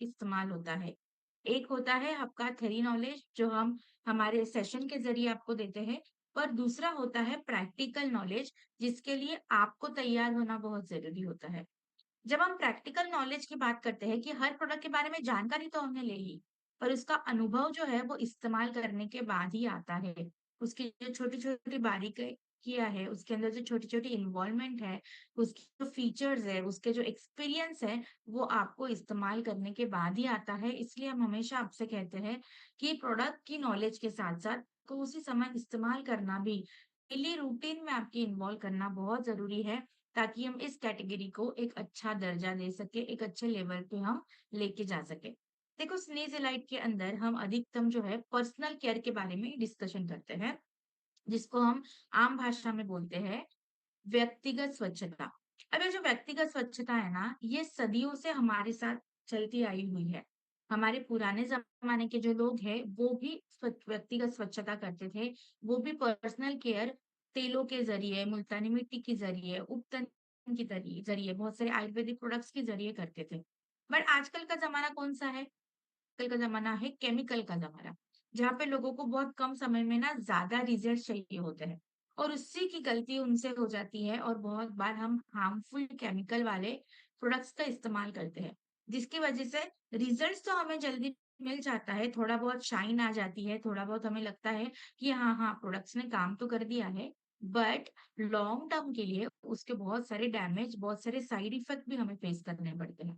इस्तेमाल होता है। एक होता है आपका थ्योरी नॉलेज जो हम हमारे सेशन के ज़रिए आपको देते हैं और दूसरा होता है प्रैक्टिकल नॉलेज जिसके लिए आपको तैयार होना बहुत ज़रूरी होता है। जब हम प्रैक्टिकल नॉलेज की बात करते हैं कि हर प्रोडक्ट के बारे में जानकारी तो हमने ले ली, पर उसका अनुभव जो है वो इस्तेमाल करने के बाद ही आता है। उसकी जो छोटी-छोटी बारीकियाँ है, उसके अंदर जो छोटी-छोटी इन्वॉल्वमेंट है, उसकी जो फीचर्स है, उसके जो एक्सपीरियंस है, वो आपको इस्तेमाल करने के बाद ही आता है। इसलिए हम हमेशा आपसे कहते हैं कि प्रोडक्ट की नॉलेज के साथ-साथ को उसी समय इस्तेमाल करना भी डेली रूटीन में आपके इन्वॉल्व करना बहुत ज़रूरी है। ताकि हम इस कैटेगरी को एक अच्छा दर्जा दे सकें, एक अच्छे लेवल पे हम लेके जा सकें। देखो स्नेज़ के अंदर हम अधिकतम जो है पर्सनल केयर के बारे में डिस्कशन करते हैं, जिसको हम आम भाषा में बोलते हैं व्यक्तिगत स्वच्छता। अब ये जो व्यक्तिगत स्वच्छता है ना, ये सदियों से हमारे साथ चलती आई हुई है। हमारे पुराने ज़माने के जो लोग हैं, वो भी व्यक्तिगत स्वच्छता करते थे। वो भी पर्सनल केयर तेलों के ज़रिए, मुल्तानी मिट्टी के ज़रिए, उपटन के ज़रिए, बहुत सारे आयुर्वेदिक प्रोडक्ट्स के ज़रिए करते थे। बट आजकल का ज़माना कौन-सा है? आजकल का ज़माना है केमिकल का ज़माना, जहाँ पे लोगों को बहुत कम समय में ना ज़्यादा रिज़ल्ट चाहिए होते हैं और उसी की गलती उनसे हो जाती है और बहुत बार हम हार्मफुल केमिकल वाले प्रोडक्ट्स का इस्तेमाल करते हैं, जिसकी वज़ह से रिज़ल्ट्स तो हमें जल्दी मिल जाता है, थोड़ा बहुत शाइन आ जाती है, थोड़ा बहुत हमें लगता है कि हाँ, हाँ, प्रोडक्ट्स ने काम तो कर दिया है, बट लॉन्ग टर्म के लिए उसके बहुत सारे डैमेज, बहुत सारे साइड इफ़ेक्ट भी हमें फेस करने पड़ते हैं।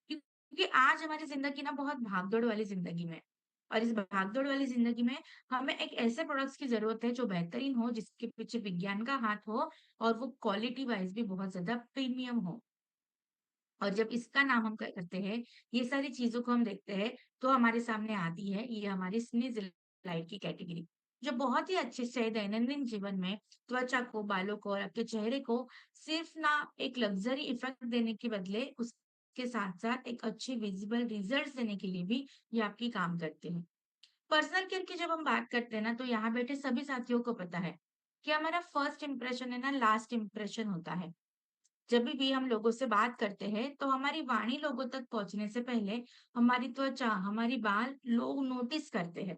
क्योंकि आज हमारी ज़िंदगी ना बहुत भाग-दौड़ वाली ज़िंदगी में है और इस भाग-दौड़ वाली ज़िंदगी में हमें एक ऐसे प्रोडक्ट्स की ज़रूरत है जो बेहतरीन हो, जिसके पीछे विज्ञान का हाथ हो और वो क्वालिटी वाइज़ भी बहुत ज़्यादा प्रीमियम हो। और जब इसका नाम हम करते हैं, ये सारी चीज़ों को हम देखते हैं, तो हमारे सामने आती है ये हमारी स्नेज़ की कैटेगरी, जो बहुत ही अच्छे से दैनंदिन जीवन में त्वचा को, बालों को और आपके चेहरे को सिर्फ़ ना एक लग्ज़री इफ़ेक्ट देने के बदले उसके साथ-साथ एक अच्छे विज़िबल रिज़ल्ट्स देने के लिए भी ये आपकी काम करते हैं। पर्सनल केयर की जब हम बात करते हैं ना, तो यहाँ बैठे सभी साथियों को पता है कि हमारा फर्स्ट इंप्रेशन है ना, लास्ट इंप्रेशन होता है। जभी भी हम लोगों से बात करते हैं, तो हमारी वाणी लोगों तक पहुँचने से पहले हमारी त्वचा, हमारी बाल लोग नोटिस करते हैं।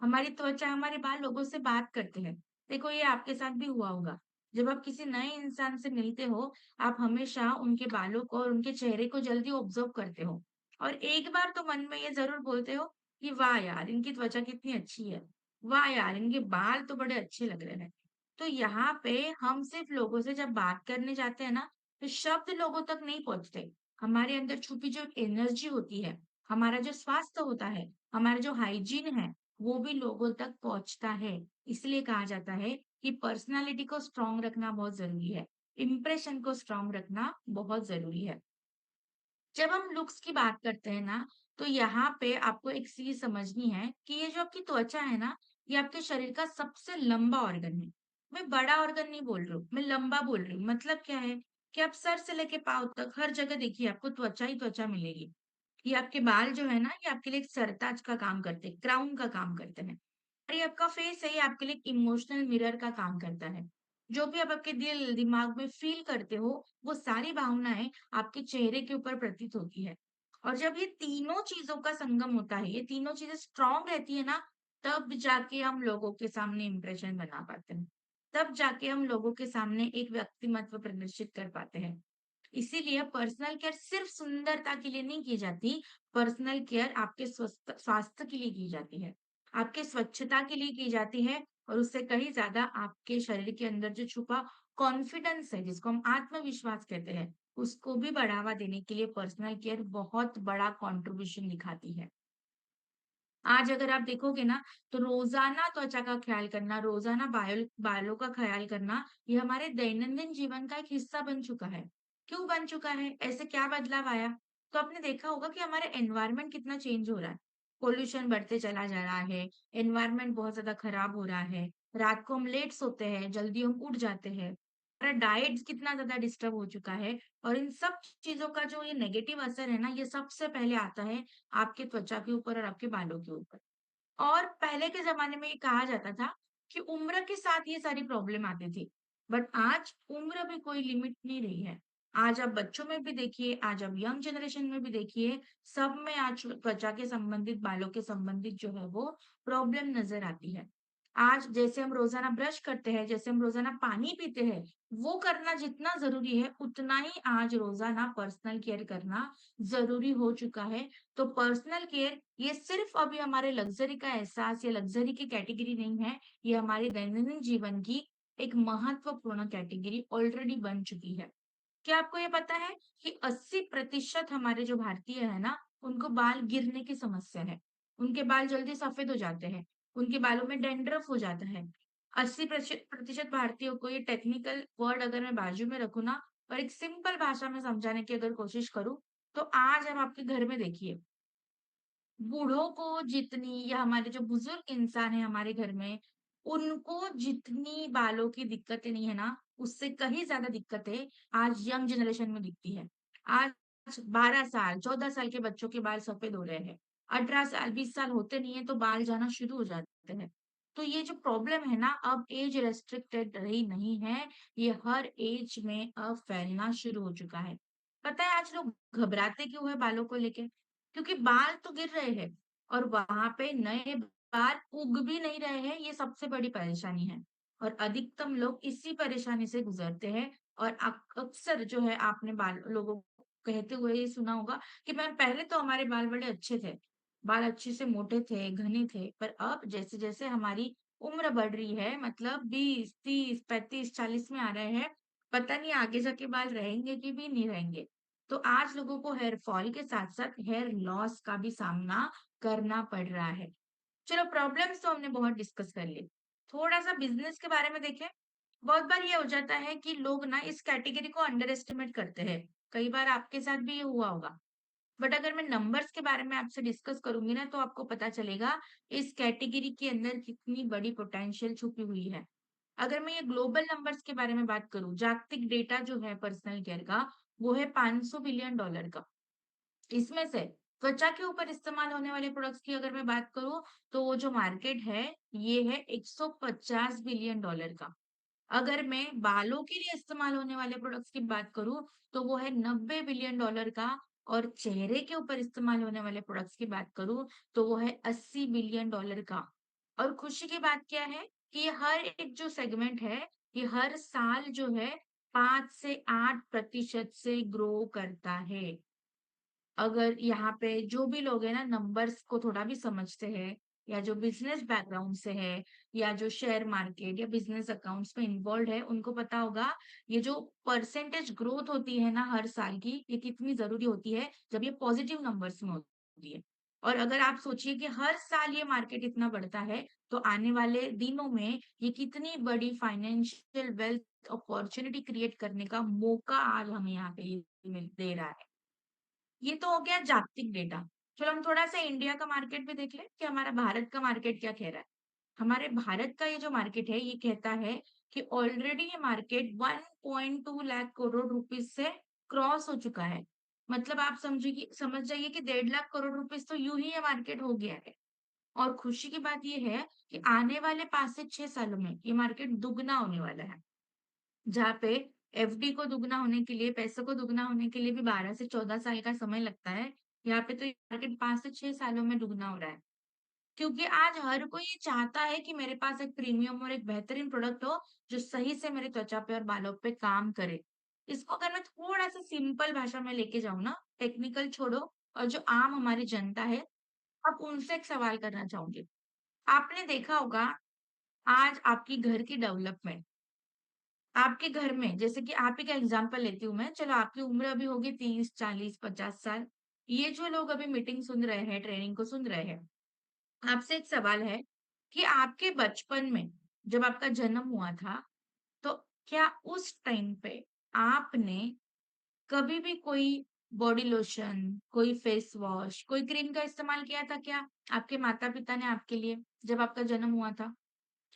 हमारी त्वचा, हमारे बाल लोगों से बात करते हैं। देखो ये आपके साथ भी हुआ होगा। जब आप किसी नए इंसान से मिलते हो, आप हमेशा उनके बालों को और उनके चेहरे को जल्दी ऑब्ज़र्व करते हो और एक बार तो मन में ये ज़रूर बोलते हो कि वाह यार! इनकी त्वचा कितनी अच्छी है। वाह यार! इनके बाल तो बड़े अच्छे लग रहे हैं। तो यहाँ पे हम सिर्फ़ लोगों से जब बात करने जाते हैं ना, तो शब्द लोगों तक नहीं पहुँचते। हमारे अंदर छुपी जो एनर्जी होती है, हमारा जो स्वास्थ्य होता है, हमारा जो हाइजीन है, वो भी लोगों तक पहुँचता है। इसलिए कहा जाता है कि पर्सनैलिटी को स्ट्रॉन्ग रखना बहुत ज़रूरी है। इंप्रेशन को स्ट्रॉन्ग रखना बहुत ज़रूरी है। जब हम लुक्स की बात करते हैं ना, तो यहाँ पे आपको एक चीज़ समझनी है कि ये जो आपकी त्वचा है ना, ये आपके शरीर का सबसे लंबा ऑर्गन है। मैं बड़ा ऑर्गन नहीं बोल रही हूँ, मैं लंबा बोल रही हूँ। मतलब क्या है कि आप सर से लेके पाँव तक हर जगह देखिए आपको त्वचा ही त्वचा मिलेगी। ये आपके बाल जो है ना, ये आपके लिए एक सरताज का काम करते हैं, क्राउन का काम करते हैं। और ये आपका फेस है, ये आपके लिए एक इमोशनल मिरर का काम करता है। जो भी आप आपके दिल, दिमाग में फ़ील करते हो, वो सारी भावनाएँ आपके चेहरे के ऊपर प्रतीत होती है। और जब ये तीनों चीज़ों का संगम होता है, ये तीनों चीज़ें स्ट्रॉन्ग रहती है ना, तब जाके हम लोगों के सामने इंप्रेशन बना पाते हैं। तब जाके हम लोगों के सामने एक व्यक्तिमत्व प्रदर्शित कर पाते हैं। इसीलिए पर्सनल केयर सिर्फ़ सुंदरता के लिए नहीं की जाती, पर्सनल केयर आपके स्वास्थ्य के लिए की जाती है। आपके स्वच्छता के लिए की जाती है और उससे कहीं ज़्यादा आपके शरीर के अंदर जो छुपा कॉन्फिडेंस है, जिसको हम आत्मविश्वास कहते हैं, उसको भी बढ़ावा देने के लिए पर्सनल केयर बहुत बड़ा कंट्रीब्यूशन दिखाती है। आज अगर आप देखोगे ना, तो रोज़ाना त्वचा का ख़्याल करना, रोज़ाना बालों का ख़्याल करना, ये हमारे दैनंदिन जीवन का एक हिस्सा बन चुका है। क्यों बन चुका है? ऐसे क्या बदलाव आया? तो आपने देखा होगा कि हमारा एनवायरनमेंट कितना चेंज हो रहा है। पॉल्यूशन बढ़ते चला जा रहा है, एनवायरनमेंट बहुत ज़्यादा ख़राब हो रहा है, रात को हम लेट सोते हैं, जल्दी हम उठ जाते हैं, हमारा डाइट कितना ज़्यादा डिस्टर्ब हो चुका है और इन सब चीज़ों का जो ये नेगेटिव असर है ना, ये सबसे पहले आता है आपकी त्वचा के ऊपर और आपके बालों के ऊपर। और पहले के ज़माने में ये कहा जाता था कि उम्र के साथ ये सारी प्रॉब्लम आती थी। बट आज उम्र भी कोई लिमिट नहीं रही है। आज आप बच्चों में भी देखिए, आज आप यंग जनरेशन में भी देखिए, सब में आज त्वचा के संबंधित, बालों के संबंधित जो है वो प्रॉब्लम नज़र आती है। आज जैसे हम रोज़ाना ब्रश करते हैं, जैसे हम रोज़ाना पानी पीते हैं, वो करना जितना ज़रूरी है, उतना ही आज रोज़ाना पर्सनल केयर करना ज़रूरी हो चुका है। तो पर्सनल केयर ये सिर्फ़ अभी हमारे लग्ज़री का एहसास या लग्ज़री की कैटेगरी नहीं है, ये हमारे दैनंदिन जीवन की एक महत्वपूर्ण कैटेगरी ऑलरेडी बन चुकी है। क्या आपको ये पता है कि 80% हमारे जो भारतीय है ना, उनको बाल गिरने की समस्या है। उनके बाल जल्दी सफेद हो जाते हैं, उनके बालों में डैंड्रफ हो जाता है। 80% भारतीयों को ये टेक्निकल वर्ड अगर मैं बाजू में रखूँ ना और एक सिंपल भाषा में समझाने की अगर कोशिश करूँ, तो आज आप आपके घर में देखिए, बूढ़ों को जितनी या हमारे जो बुजुर्ग इंसान है हमारे घर में, उनको जितनी बालों की दिक्कतें नहीं है ना, उससे कहीं ज़्यादा दिक्कतें आज यंग जनरेशन में दिखती है। आज 12 साल, 14 साल के बच्चों के बाल सफ़ेद हो रहे हैं। 18 साल, 20 साल होते नहीं है तो बाल जाना शुरू हो जाते हैं। तो ये जो प्रॉब्लम है ना, अब ऐज रिस्ट्रिक्टेड रही नहीं है, ये हर ऐज में अब फैलना शुरू हो चुका है। पता है आज लोग घबराते क्यों हैं बालों को लेके? क्योंकि बाल तो गिर रहे हैं और वहां पे नए बाल उग भी नहीं रहे हैं, ये सबसे बड़ी परेशानी है। और अधिकतम लोग इसी परेशानी से गुजरते हैं और अक्सर जो है आपने बाल लोगों को कहते हुए ये सुना होगा कि मैम पहले तो हमारे बाल बड़े अच्छे थे, बाल अच्छे से मोटे थे, घने थे, पर अब जैसे जैसे हमारी उम्र बढ़ रही है, मतलब 20 30 35 40 में आ रहे हैं, पता नहीं आगे जाके बाल रहेंगे कि भी नहीं रहेंगे। तो आज लोगों को हेयर फॉल के साथ-साथ हेयर लॉस का भी सामना करना पड़ रहा है। चलो प्रॉब्लम्स तो हमने बहुत डिस्कस कर ली। थोड़ा-सा बिज़नेस के बारे में देखें। बहुत बार ये हो जाता है कि लोग ना इस कैटेगरी को अंडर एस्टिमेट करते हैं। कई बार आपके साथ भी ये हुआ होगा। बट अगर मैं नंबर्स के बारे में आपसे डिस्कस करूँगी ना तो आपको पता चलेगा इस कैटेगरी के अंदर कितनी बड़ी पोटेंशियल छुपी हुई है। अगर मैं ये ग्लोबल नंबर्स के बारे में बात करूँ, जागतिक डेटा जो है पर्सनल केयर का, वो है $500 बिलियन का। इसमें से त्वचा के ऊपर इस्तेमाल होने वाले प्रोडक्ट्स की अगर मैं बात करूँ, तो वो जो मार्केट है, ये है $150 बिलियन का। अगर मैं बालों के लिए इस्तेमाल होने वाले प्रोडक्ट्स की बात करूँ, तो वो है $90 बिलियन का और चेहरे के ऊपर इस्तेमाल होने वाले प्रोडक्ट्स की बात करूँ, तो वो है $80 बिलियन का। और खुशी की बात क्या है कि ये हर एक जो सेगमेंट है, ये हर साल जो है 5 से 8% से ग्रो करता है। अगर यहाँ पे जो भी लोग हैं ना नंबर्स को थोड़ा भी समझते हैं या जो बिज़नेस बैकग्राउंड से है या जो शेयर मार्केट या बिज़नेस अकाउंट्स में इन्वॉल्व्ड है, उनको पता होगा ये जो परसेंटेज ग्रोथ होती है ना हर साल की, ये कितनी ज़रूरी होती है जब ये पॉजिटिव नंबर्स में होती है। और अगर आप सोचिए कि हर साल ये मार्केट इतना बढ़ता है, तो आने वाले दिनों में ये कितनी बड़ी फाइनेंशियल वेल्थ अपॉर्च्युनिटी क्रिएट करने का मौका आज हमें यहाँ पे ये मिल दे रहा है। ये तो हो गया जागतिक डेटा। चलो हम थोड़ा-सा इंडिया का मार्केट भी देख लें कि हमारा भारत का मार्केट क्या कह रहा है। हमारे भारत का ये जो मार्केट है, ये कहता है कि ऑलरेडी ये मार्केट 1.2 लाख करोड़ रुपीज़ से क्रॉस हो चुका है। मतलब आप समझिए कि समझ जाइए कि 1.5 लाख करोड़ रुपीज़ तो यूँ ही ये मार्केट हो गया है। और खुशी की बात ये है कि आने वाले 5 से 6 सालों में ये मार्केट दुगना होने वाला है। जहाँ पे एफडी को दुगना होने के लिए, पैसों को दुगना होने के लिए भी 12 से 14 साल का समय लगता है। यहाँ पे तो ये मार्केट 5 से 6 सालों में दुगना हो रहा है। क्योंकि आज हर कोई ये चाहता है कि मेरे पास एक प्रीमियम और एक बेहतरीन प्रोडक्ट हो, जो सही से मेरी त्वचा पे और बालों पे काम करे। इसको अगर मैं थोड़ा-सा सिंपल भाषा में लेके जाऊँ ना, टेक्निकल छोड़ो और जो आम हमारी जनता है, अब उनसे एक सवाल करना चाहूँगी। आपने देखा होगा आज आपकी घर की डेवलपमेंट आपके घर में जैसे कि आप ही का एग्जांपल लेती हूँ मैं, चलो आपकी उम्र अभी होगी 30, 40, 50 साल। ये जो लोग अभी मीटिंग सुन रहे हैं, ट्रेनिंग को सुन रहे हैं, आपसे एक सवाल है कि आपके बचपन में जब आपका जन्म हुआ था, तो क्या उस टाइम पे आपने कभी भी कोई बॉडी लोशन, कोई फेस वॉश, कोई क्रीम का इस्तेमाल किया था क्या? आपके माता-पिता ने आपके लिए, जब आपका जन्म हुआ था?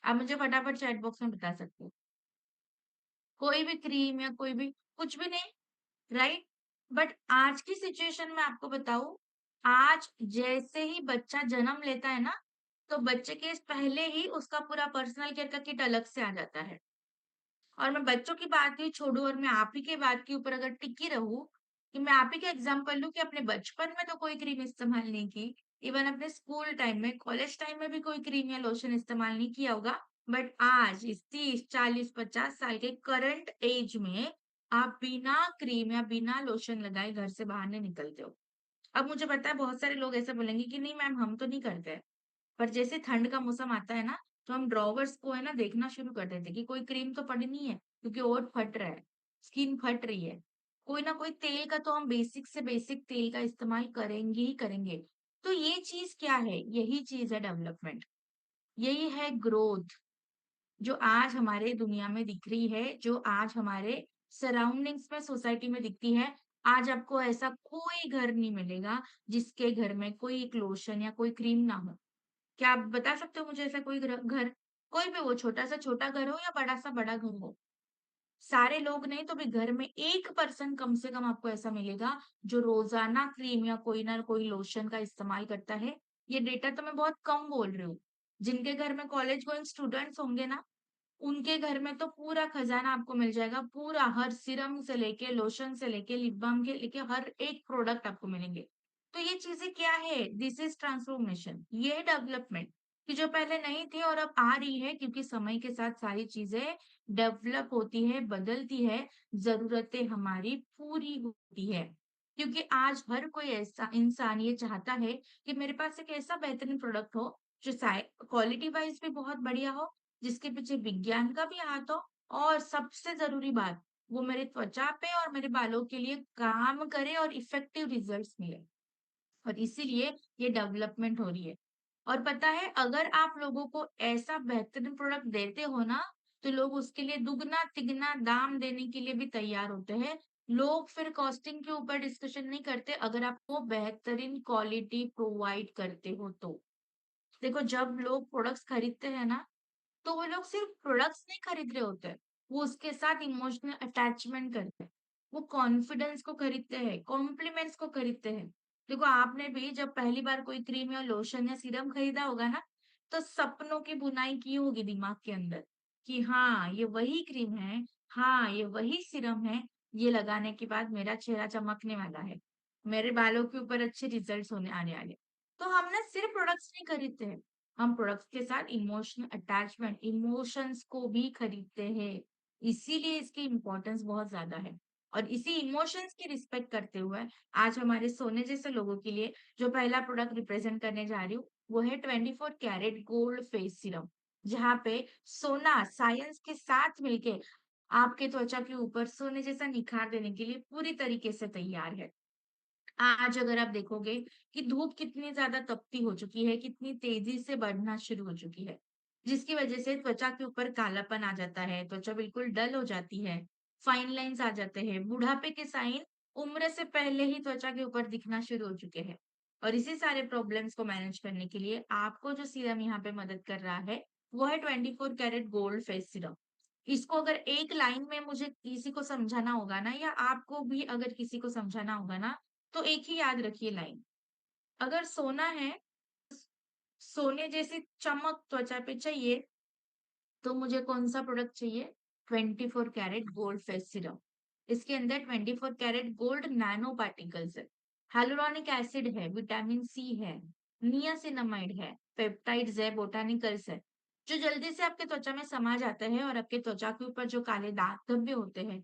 आप मुझे फटाफट चैट बॉक्स में बता सकते हो। कोई भी क्रीम या कोई भी कुछ भी नहीं? राइट? बट आज की सिचुएशन में आपको बताऊँ, आज जैसे ही बच्चा जन्म लेता है ना, तो बच्चे के पहले ही उसका पूरा पर्सनल केयर का किट अलग से आ जाता है। और मैं बच्चों की बात ही छोड़ूँ और मैं आप ही के बात के ऊपर अगर टिकी रहूँ, कि मैं आप ही का एग्ज़ाम्पल लूँ कि अपने बचपन में तो कोई क्रीम इस्तेमाल नहीं की, इवन अपने स्कूल टाइम में, कॉलेज टाइम में भी कोई क्रीम या लोशन इस्तेमाल नहीं किया होगा। बट आज इस 30, 40, 50 साल के करंट ऐज में आप बिना क्रीम या बिना लोशन लगाए घर से बाहर नहीं निकलते हो। अब मुझे पता है बहुत सारे लोग ऐसा बोलेंगे कि नहीं मैम हम तो नहीं करते हैं। पर जैसे ठंड का मौसम आता है ना, तो हम ड्रॉवर्स को है ना देखना शुरू कर देते हैं कि कोई क्रीम तो पड़ी नहीं है, क्योंकि ओंठ फट रहा है, स्किन फट रही है। कोई ना कोई तेल का तो हम बेसिक से बेसिक तेल का इस्तेमाल करेंगे ही करेंगे। तो ये चीज़ क्या है? यही चीज़ है डेवलपमेंट, यही है ग्रोथ। जो आज हमारे दुनिया में दिख रही है, जो आज हमारे सराउंडिंग्स में, सोसाइटी में दिखती है, आज आपको ऐसा कोई घर नहीं मिलेगा, जिसके घर में कोई एक लोशन या कोई क्रीम ना हो। क्या आप बता सकते हो मुझे ऐसा कोई घर? कोई भी वो छोटा सा छोटा घर हो या बड़ा सा बड़ा घर हो। सारे लोग नहीं तो भी घर में 1% कम से कम आपको ऐसा मिलेगा, जो रोज़ाना क्रीम या कोई ना कोई लोशन का इस्तेमाल करता है। ये डेटा तो मैं बहुत कम बोल रही हूँ। जिनके घर में कॉलेज गोइंग स्टूडेंट्स होंगे ना, उनके घर में तो पूरा खजाना आपको मिल जाएगा, पूरा हर सीरम से लेके, लोशन से लेके, लिप बाल्म के लेके हर एक प्रोडक्ट आपको मिलेंगे। तो ये चीज़ें क्या है? दिस इज़ ट्रांसफॉर्मेशन, ये है डेवलपमेंट कि जो पहले नहीं थी और अब आ रही है क्योंकि समय के साथ सारी चीज़ें डेवलप होती है, बदलती है, ज़रूरतें हमारी पूरी होती है। क्योंकि आज हर कोई ऐसा इंसान ये चाहता है कि मेरे पास एक ऐसा बेहतरीन प्रोडक्ट हो, जो क्वालिटी वाइज़ भी बहुत बढ़िया हो, जिसके पीछे विज्ञान का भी हाथ हो और सबसे ज़रूरी बात, वो मेरे त्वचा पे और मेरे बालों के लिए काम करे और इफ़ेक्टिव रिज़ल्ट्स मिले। और इसीलिए ये डेवलपमेंट हो रही है। और पता है अगर आप लोगों को ऐसा बेहतरीन प्रोडक्ट देते हो ना, तो लोग उसके लिए दुगना-तिगना दाम देने के लिए भी तैयार होते हैं। लोग फिर कॉस्टिंग के ऊपर डिस्कशन नहीं करते अगर आपको बेहतरीन क्वालिटी प्रोवाइड करते हो तो। देखो जब लोग प्रोडक्ट्स खरीदते हैं ना, तो वो लोग सिर्फ प्रोडक्ट्स नहीं खरीद रहे होते हैं, वो उसके साथ इमोशनल अटैचमेंट करते हैं। वो कॉन्फिडेंस को खरीदते हैं, कॉम्प्लीमेंट्स को खरीदते हैं। देखो आपने भी जब पहली बार कोई क्रीम या लोशन या सीरम खरीदा होगा ना, तो सपनों की बुनाई की होगी दिमाग के अंदर कि हाँ, ये वही क्रीम है, हाँ, ये वही सीरम है, ये लगाने के बाद मेरा चेहरा चमकने वाला है, मेरे बालों के ऊपर अच्छे रिजल्ट्स होने आने वाले। तो हम ना सिर्फ प्रोडक्ट्स नहीं खरीदते हैं, हम प्रोडक्ट्स के साथ इमोशनल अटैचमेंट, इमोशंस को भी खरीदते हैं। इसीलिए इसकी इम्पोर्टेंस बहुत ज़्यादा है। और इसी इमोशंस की रिस्पेक्ट करते हुए आज हमारे सोने जैसे लोगों के लिए जो पहला प्रोडक्ट रिप्रेज़ेंट करने जा रही हूँ, वो है 24 कैरेट गोल्ड फेस सीरम। जहाँ पे सोना साइंस के साथ मिलके आपके त्वचा के ऊपर सोने जैसा निखार देने के लिए पूरी तरीके से तैयार है। आज अगर आप देखोगे कि धूप कितनी ज़्यादा तपती हो चुकी है, कितनी तेज़ी से बढ़ना शुरू हो चुकी है, जिसकी वज़ह से त्वचा के ऊपर कालापन आ जाता है, त्वचा बिल्कुल डल हो जाती है, फाइन लाइन्स आ जाते हैं, बुढ़ापे के साइन उम्र से पहले ही त्वचा के ऊपर दिखना शुरू हो चुके हैं। और इसी सारे प्रॉब्लम्स को मैनेज करने के लिए आपको जो सीरम यहाँ पे मदद कर रहा है, वो है 24 कैरेट गोल्ड फेस सीरम। इसको अगर एक लाइन में मुझे किसी को समझाना होगा ना या आपको भी अगर किसी को समझाना होगा ना, तो एक ही याद रखिए लाइन, अगर सोना है, सोने जैसी चमक त्वचा पे चाहिए, तो मुझे कौन-सा प्रोडक्ट चाहिए? 24 कैरेट गोल्ड फेस सीरम। इसके अंदर 24 कैरेट गोल्ड नैनो पार्टिकल्स है, hyaluronic एसिड है, विटामिन सी है, नियासिनामाइड है, पेप्टाइड्स है, बोटानिकल्स है, जो जल्दी से आपके त्वचा में समा जाता है और आपके त्वचा के ऊपर जो काले दाग धब्बे होते हैं,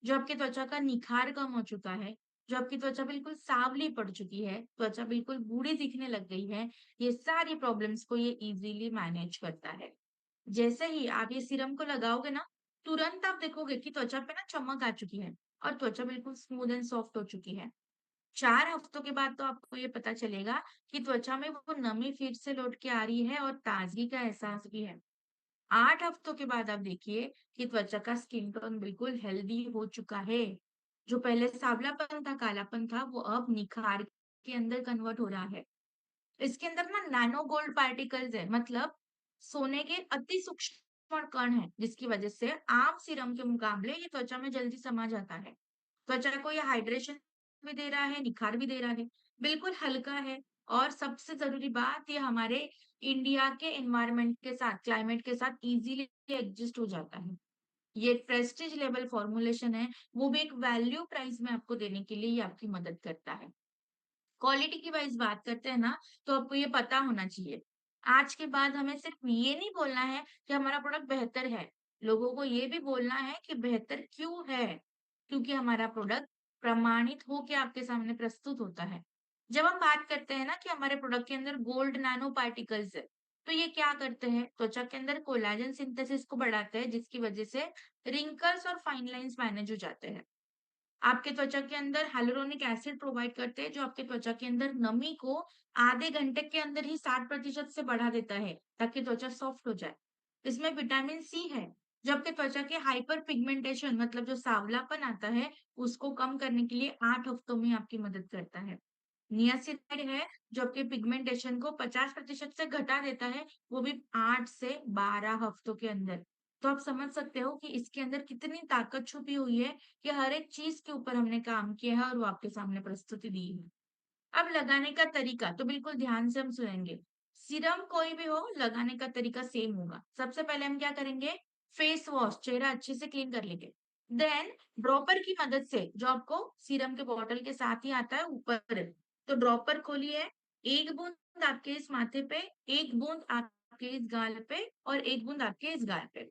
जो आपकी त्वचा का निखार कम हो चुका है, जो आपकी त्वचा बिल्कुल सांवली पड़ चुकी है, त्वचा बिल्कुल बूढ़ी दिखने लग गई है, ये सारी प्रॉब्लम्स को ये इज़िली मैनेज करता है। जैसे ही आप ये सीरम को लगाओगे ना, तुरंत आप देखोगे कि त्वचा पे ना चमक आ चुकी है और त्वचा बिल्कुल स्मूथ एंड सॉफ्ट हो चुकी है। 4 हफ्तों के बाद तो आपको ये पता चलेगा कि त्वचा में वो नमी फिर से लौट के आ रही है और ताज़गी का एहसास भी है। 8 हफ्तों के बाद आप देखिए कि त्वचा का स्किन टोन बिल्कुल हेल्दी हो चुका है। जो पहले सांवलापन था, कालापन था, वो अब निखार के अंदर कन्वर्ट हो रहा है। इसके अंदर ना नैनो गोल्ड पार्टिकल्स है, मतलब सोने के अति सूक्ष्म कण हैं, जिसकी वजह से आम सीरम के मुकाबले ये त्वचा में जल्दी समा जाता है। त्वचा को ये हाइड्रेशन भी दे रहा है, निखार भी दे रहा है, बिल्कुल हल्का है और सबसे ज़रूरी बात ये हमारे इंडिया के एनवायरनमेंट के साथ, क्लाइमेट के साथ इज़िली एडजस्ट हो जाता है। ये प्रेस्टीज लेवल फॉर्मुलेशन है, वो भी एक वैल्यू प्राइस में आपको देने के लिए ये आपकी मदद करता है। क्वालिटी की वाइज़ बात करते हैं ना, तो आपको ये पता होना चाहिए। आज के बाद हमें सिर्फ ये नहीं बोलना है कि हमारा प्रोडक्ट बेहतर है, लोगों को ये भी बोलना है कि बेहतर क्यों है? क्योंकि हमारा प्रोडक्ट प्रमाणित होके आपके सामने प्रस्तुत होता है। जब हम बात करते हैं ना कि हमारे प्रोडक्ट के अंदर गोल्ड नैनो पार्टिकल्स है, तो ये क्या करते हैं? त्वचा के अंदर कोलेजन सिंथेसिस को बढ़ाते हैं, जिसकी वजह से रिंकल्स और फाइन लाइन्स मैनेज हो जाते हैं। आपके त्वचा के अंदर hyaluronic एसिड प्रोवाइड करते हैं, जो आपके त्वचा के अंदर नमी को आधे घंटे के अंदर ही 60% से बढ़ा देता है, ताकि त्वचा सॉफ्ट हो जाए। इसमें विटामिन सी है, जो आपके त्वचा के हाइपर पिगमेंटेशन मतलब जो सांवलापन आता है, उसको कम करने के लिए 8 हफ्तों में आपकी मदद करता है। नियासिनाइड है, जो आपके पिगमेंटेशन को 50% से घटा देता है, वो भी 8 से 12 हफ्तों के अंदर। तो आप समझ सकते हो कि इसके अंदर कितनी ताकत छुपी हुई है कि हर एक चीज़ के ऊपर हमने काम किया है और वो आपके सामने प्रस्तुति दी है। अब लगाने का तरीका तो बिल्कुल ध्यान से हम सुनेंगे। सीरम कोई भी हो, लगाने का तरीका सेम होगा। सबसे पहले हम क्या करेंगे, फेस वॉश, चेहरा अच्छे से क्लीन कर लेंगे। देन ड्रॉपर की मदद से, जो आपको सीरम के बॉटल के साथ ही आता है ऊपर, तो ड्रॉपर खोलिए, 1 बूंद आपके इस माथे पे, 1 बूंद आपके इस गाल पे और 1 बूंद आपके इस गाल पे।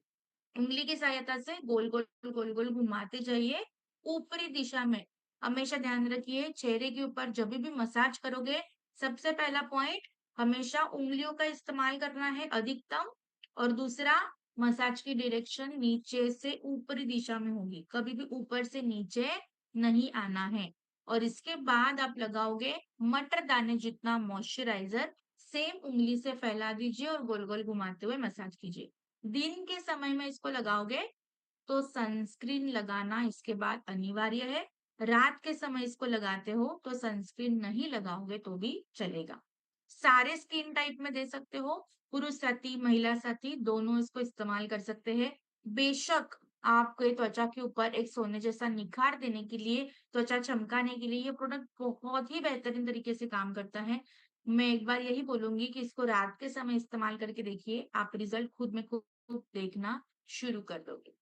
उंगली की सहायता से गोल-गोल, गोल-गोल घुमाते जाइए ऊपरी दिशा में। हमेशा ध्यान रखिए चेहरे के ऊपर जभी भी मसाज करोगे, सबसे पहला पॉइंट हमेशा उंगलियों का इस्तेमाल करना है अधिकतम और दूसरा मसाज की डायरेक्शन नीचे से ऊपरी दिशा में होगी, कभी भी ऊपर से नीचे नहीं आना है। और इसके बाद आप लगाओगे मटर दाने जितना मॉइस्चराइज़र, सेम उंगली से फैला दीजिए और गोल-गोल घुमाते हुए मसाज कीजिए। दिन के समय में इसको लगाओगे तो सनस्क्रीन लगाना इसके बाद अनिवार्य है। रात के समय इसको लगाते हो तो सनस्क्रीन नहीं लगाओगे तो भी चलेगा। सारे स्किन टाइप में दे सकते हो, पुरुष साथी, महिला साथी दोनों इसको इस्तेमाल कर सकते हैं। बेशक आपके त्वचा के ऊपर एक सोने जैसा निखार देने के लिए, त्वचा चमकाने के लिए ये प्रोडक्ट बहुत ही बेहतरीन तरीके से काम करता है। मैं एक बार यही बोलूँगी कि इसको रात के समय इस्तेमाल करके देखिए, आप रिज़ल्ट खुद में खुद देखना शुरू कर दोगे।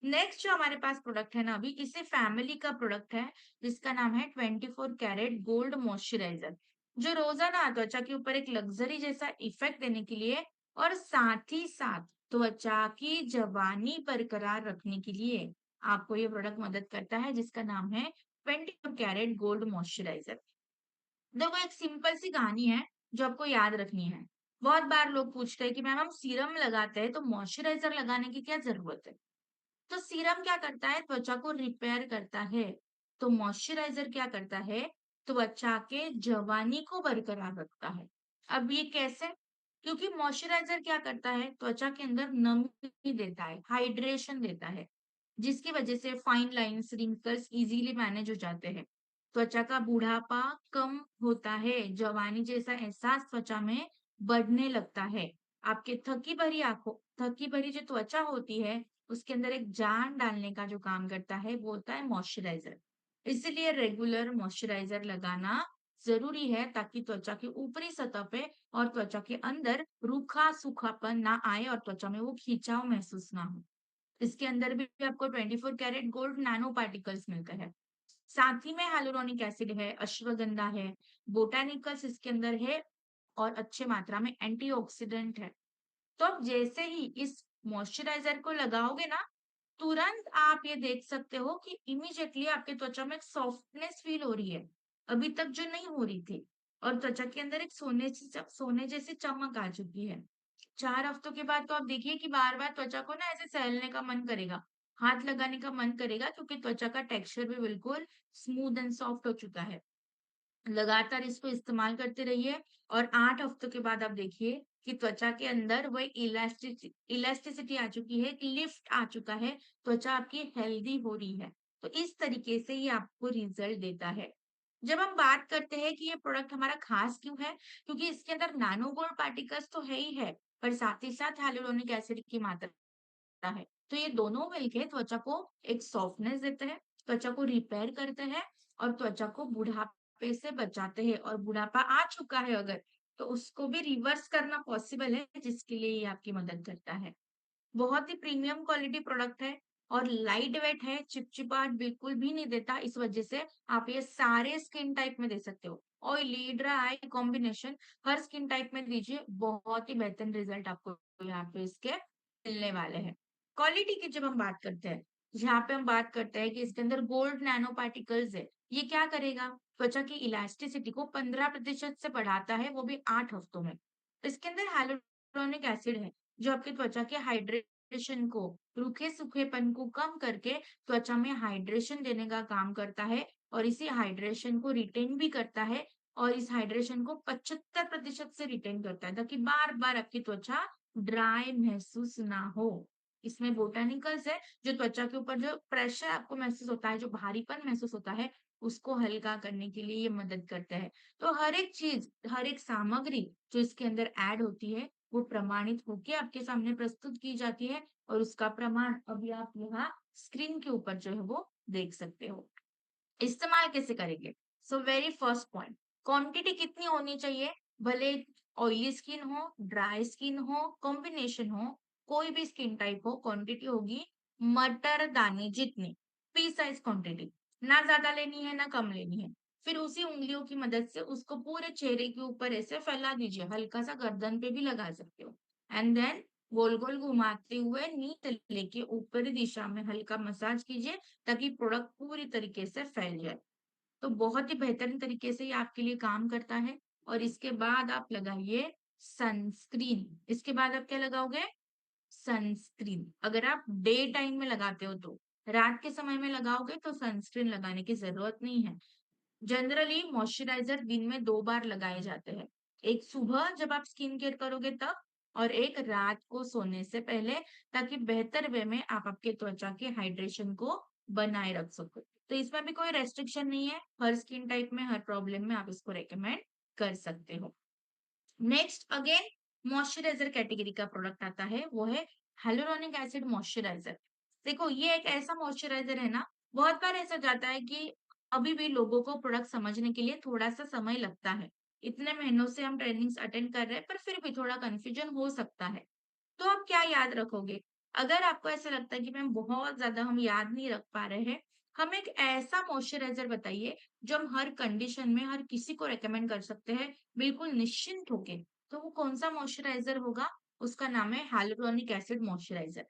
नेक्स्ट जो हमारे पास प्रोडक्ट है ना अभी, इसी फैमिली का प्रोडक्ट है, जिसका नाम है 24 कैरेट गोल्ड मॉइस्चराइज़र, जो रोज़ाना त्वचा के ऊपर एक लग्ज़री जैसा इफ़ेक्ट देने के लिए और साथ ही साथ त्वचा की जवानी बरकरार रखने के लिए आपको ये प्रोडक्ट मदद करता है, जिसका नाम है 24 कैरेट गोल्ड मॉइस्चराइज़र। देखो एक सिंपल सी कहानी है जो आपको याद रखनी है। बहुत बार लोग पूछते हैं कि मैम हम सीरम लगाते हैं तो मॉइस्चराइज़र लगाने की क्या ज़रूरत है? तो सीरम क्या करता है? त्वचा को रिपेयर करता है। तो मॉइस्चराइज़र क्या करता है? त्वचा के जवानी को बरकरार रखता है। अब ये कैसे? क्योंकि मॉइस्चराइज़र क्या करता है? त्वचा के अंदर नमी देता है, हाइड्रेशन देता है, जिसकी वजह से fine lines, wrinkles easily manage हो जाते हैं। त्वचा का बूढ़ापा कम होता है, जवानी जैसा एहसास त्वचा में बढ़ने लगता है। आपके थकी भरी जो त्वचा होती है, उसके अंदर एक जान डालने का जो काम करता है, वो होता है मॉइस्चराइज़र। इसीलिए रेगुलर मॉइस्चराइज़र लगाना ज़रूरी है ताकि त्वचा की ऊपरी सतह पे और त्वचा के अंदर रूखा-सूखापन ना आए और त्वचा में वो खिंचाव महसूस ना हो। इसके अंदर भी आपको 24 कैरेट गोल्ड नैनो पार्टिकल्स मिलते हैं। साथ ही में hyaluronic एसिड है, अश्वगंधा है, बोटानिकल्स इसके अंदर है और अच्छे मात्रा में एंटीऑक्सीडेंट है। तो अब जैसे ही इस मॉइस्चराइज़र को लगाओगे ना, तुरंत आप ये देख सकते हो कि इमीडिएटली आपकी त्वचा में एक सॉफ्टनेस फील हो रही है, अभी तक जो नहीं हो रही थी और त्वचा के अंदर एक सोने जैसी चमक आ चुकी है। 4 हफ्तों के बाद तो आप देखिए कि बार-बार त्वचा को ना ऐसे सहलने का मन करेगा, हाथ लगाने का मन करेगा क्योंकि त्वचा का टेक्सचर भी बिल्कुल स्मूथ एंड सॉफ्ट हो चुका है। लगातार इसको इस्तेमाल करते रहिए और 8 हफ्तों के बाद आप देखिए कि त्वचा के अंदर वो एक इलास्टिसिटी आ चुकी है, एक लिफ्ट आ चुका है, त्वचा आपकी हेल्दी हो रही है। तो इस तरीके से ये आपको रिज़ल्ट देता है। जब हम बात करते हैं कि ये प्रोडक्ट हमारा खास क्यों है? क्योंकि इसके अंदर नैनो गोल्ड पार्टिकल्स तो है ही है, पर साथ ही साथ hyaluronic एसिड की मात्रा है। तो ये दोनों मिलके त्वचा को एक सॉफ्टनेस देते हैं, त्वचा को रिपेयर करते हैं और त्वचा को बुढ़ापे से बचाते हैं और बुढ़ापा आ चुका है अगर, तो उसको भी रिवर्स करना पॉसिबल है, जिसके लिए ये आपकी मदद करता है। बहुत ही प्रीमियम क्वालिटी प्रोडक्ट है और लाइट वेट है, चिपचिपाहट बिल्कुल भी नहीं देता, इस वजह से आप ये सारे स्किन टाइप में दे सकते हो। ऑयली, ड्राई कॉम्बिनेशन हर स्किन टाइप में दीजिए, बहुत ही बेहतरीन रिजल्ट आपको यहाँ पे इसके मिलने वाले हैं। क्वालिटी की जब हम बात करते हैं, यहाँ पे हम बात करते हैं कि इसके अंदर गोल्ड नैनो पार्टिकल्स है। ये क्या करेगा? त्वचा की इलास्टिसिटी को 15% से बढ़ाता है, वो भी 8 हफ्तों में। इसके अंदर hyaluronic एसिड है, जो आपकी त्वचा के हाइड्रेशन को, रूखे सूखेपन को कम करके त्वचा में हाइड्रेशन देने का काम करता है और इसी हाइड्रेशन को रिटेन भी करता है और इस हाइड्रेशन को 75% से रिटेन करता है ताकि बार-बार आपकी त्वचा ड्राई महसूस ना हो। इसमें बोटानिकल्स है, जो त्वचा के ऊपर जो प्रेशर आपको महसूस होता है, जो भारीपन महसूस होता है, उसको हल्का करने के लिए ये मदद करता है। तो हर एक चीज़, हर एक सामग्री जो इसके अंदर ऐड होती है, वो प्रमाणित होके आपके सामने प्रस्तुत की जाती है और उसका प्रमाण अभी आप यहाँ स्क्रीन के ऊपर जो है वो देख सकते हो। इस्तेमाल कैसे करेंगे? So very first point, quantity कितनी होनी चाहिए? भले ऑयली स्किन हो, ड्राई स्किन हो, कॉम्बिनेशन हो, कोई भी स्किन टाइप हो, क्वांटिटी होगी मटर दाने जितनी, पी साइज क्वांटिटी, ना ज्यादा लेनी है ना कम लेनी है। फिर उसी उंगलियों की मदद से उसको पूरे चेहरे के ऊपर ऐसे फैला दीजिए, हल्का सा गर्दन पे भी लगा सकते हो। एंड देन गोल गोल घुमाते हुए नी तले के ऊपरी दिशा में हल्का मसाज कीजिए ताकि प्रोडक्ट पूरी तरीके से फैल जाए। तो बहुत ही बेहतरीन तरीके से ये आपके लिए काम करता है और इसके बाद आप लगाइए सनस्क्रीन। इसके बाद आप क्या लगाओगे? सनस्क्रीन। अगर आप डे टाइम में लगाते हो तो, रात के समय में लगाओगे तो सनस्क्रीन लगाने की ज़रूरत नहीं है। जनरली मॉइस्चराइज़र दिन में 2 बार लगाए जाते हैं। एक सुबह जब आप स्किन केयर करोगे तब और एक रात को सोने से पहले ताकि बेहतर वे में आप आपके त्वचा के हाइड्रेशन को बनाए रख सको। तो इसमें भी कोई रेस्ट्रिक्शन नहीं है। हर स्किन टाइप में, हर प्रॉब्लम में आप इसको रिकमेंड कर सकते हो। नेक्स्ट अगेन मॉइस्चराइज़र कैटेगरी का प्रोडक्ट आता है, वो है हियालुरोनिक एसिड मॉइस्चराइज़र। देखो ये एक ऐसा मॉइस्चराइज़र है ना, बहुत बार ऐसा जाता है कि अभी भी लोगों को प्रोडक्ट समझने के लिए थोड़ा-सा समय लगता है। इतने महीनों से हम ट्रेनिंग्स अटेंड कर रहे हैं, पर फिर भी थोड़ा कन्फ्यूजन हो सकता है। तो आप क्या याद रखोगे? अगर आपको ऐसा लगता है कि मैम बहुत ज़्यादा हम याद नहीं रख पा रहे हैं, हम एक ऐसा मॉइस्चराइज़र बताइए, जो हम हर कंडीशन में हर किसी को रिकमेंड कर सकते हैं, बिल्कुल निश्चिंत होके। तो वो कौन-सा मॉइस्चराइज़र होगा? उसका नाम है हियालुरोनिक एसिड मॉइस्चराइज़र।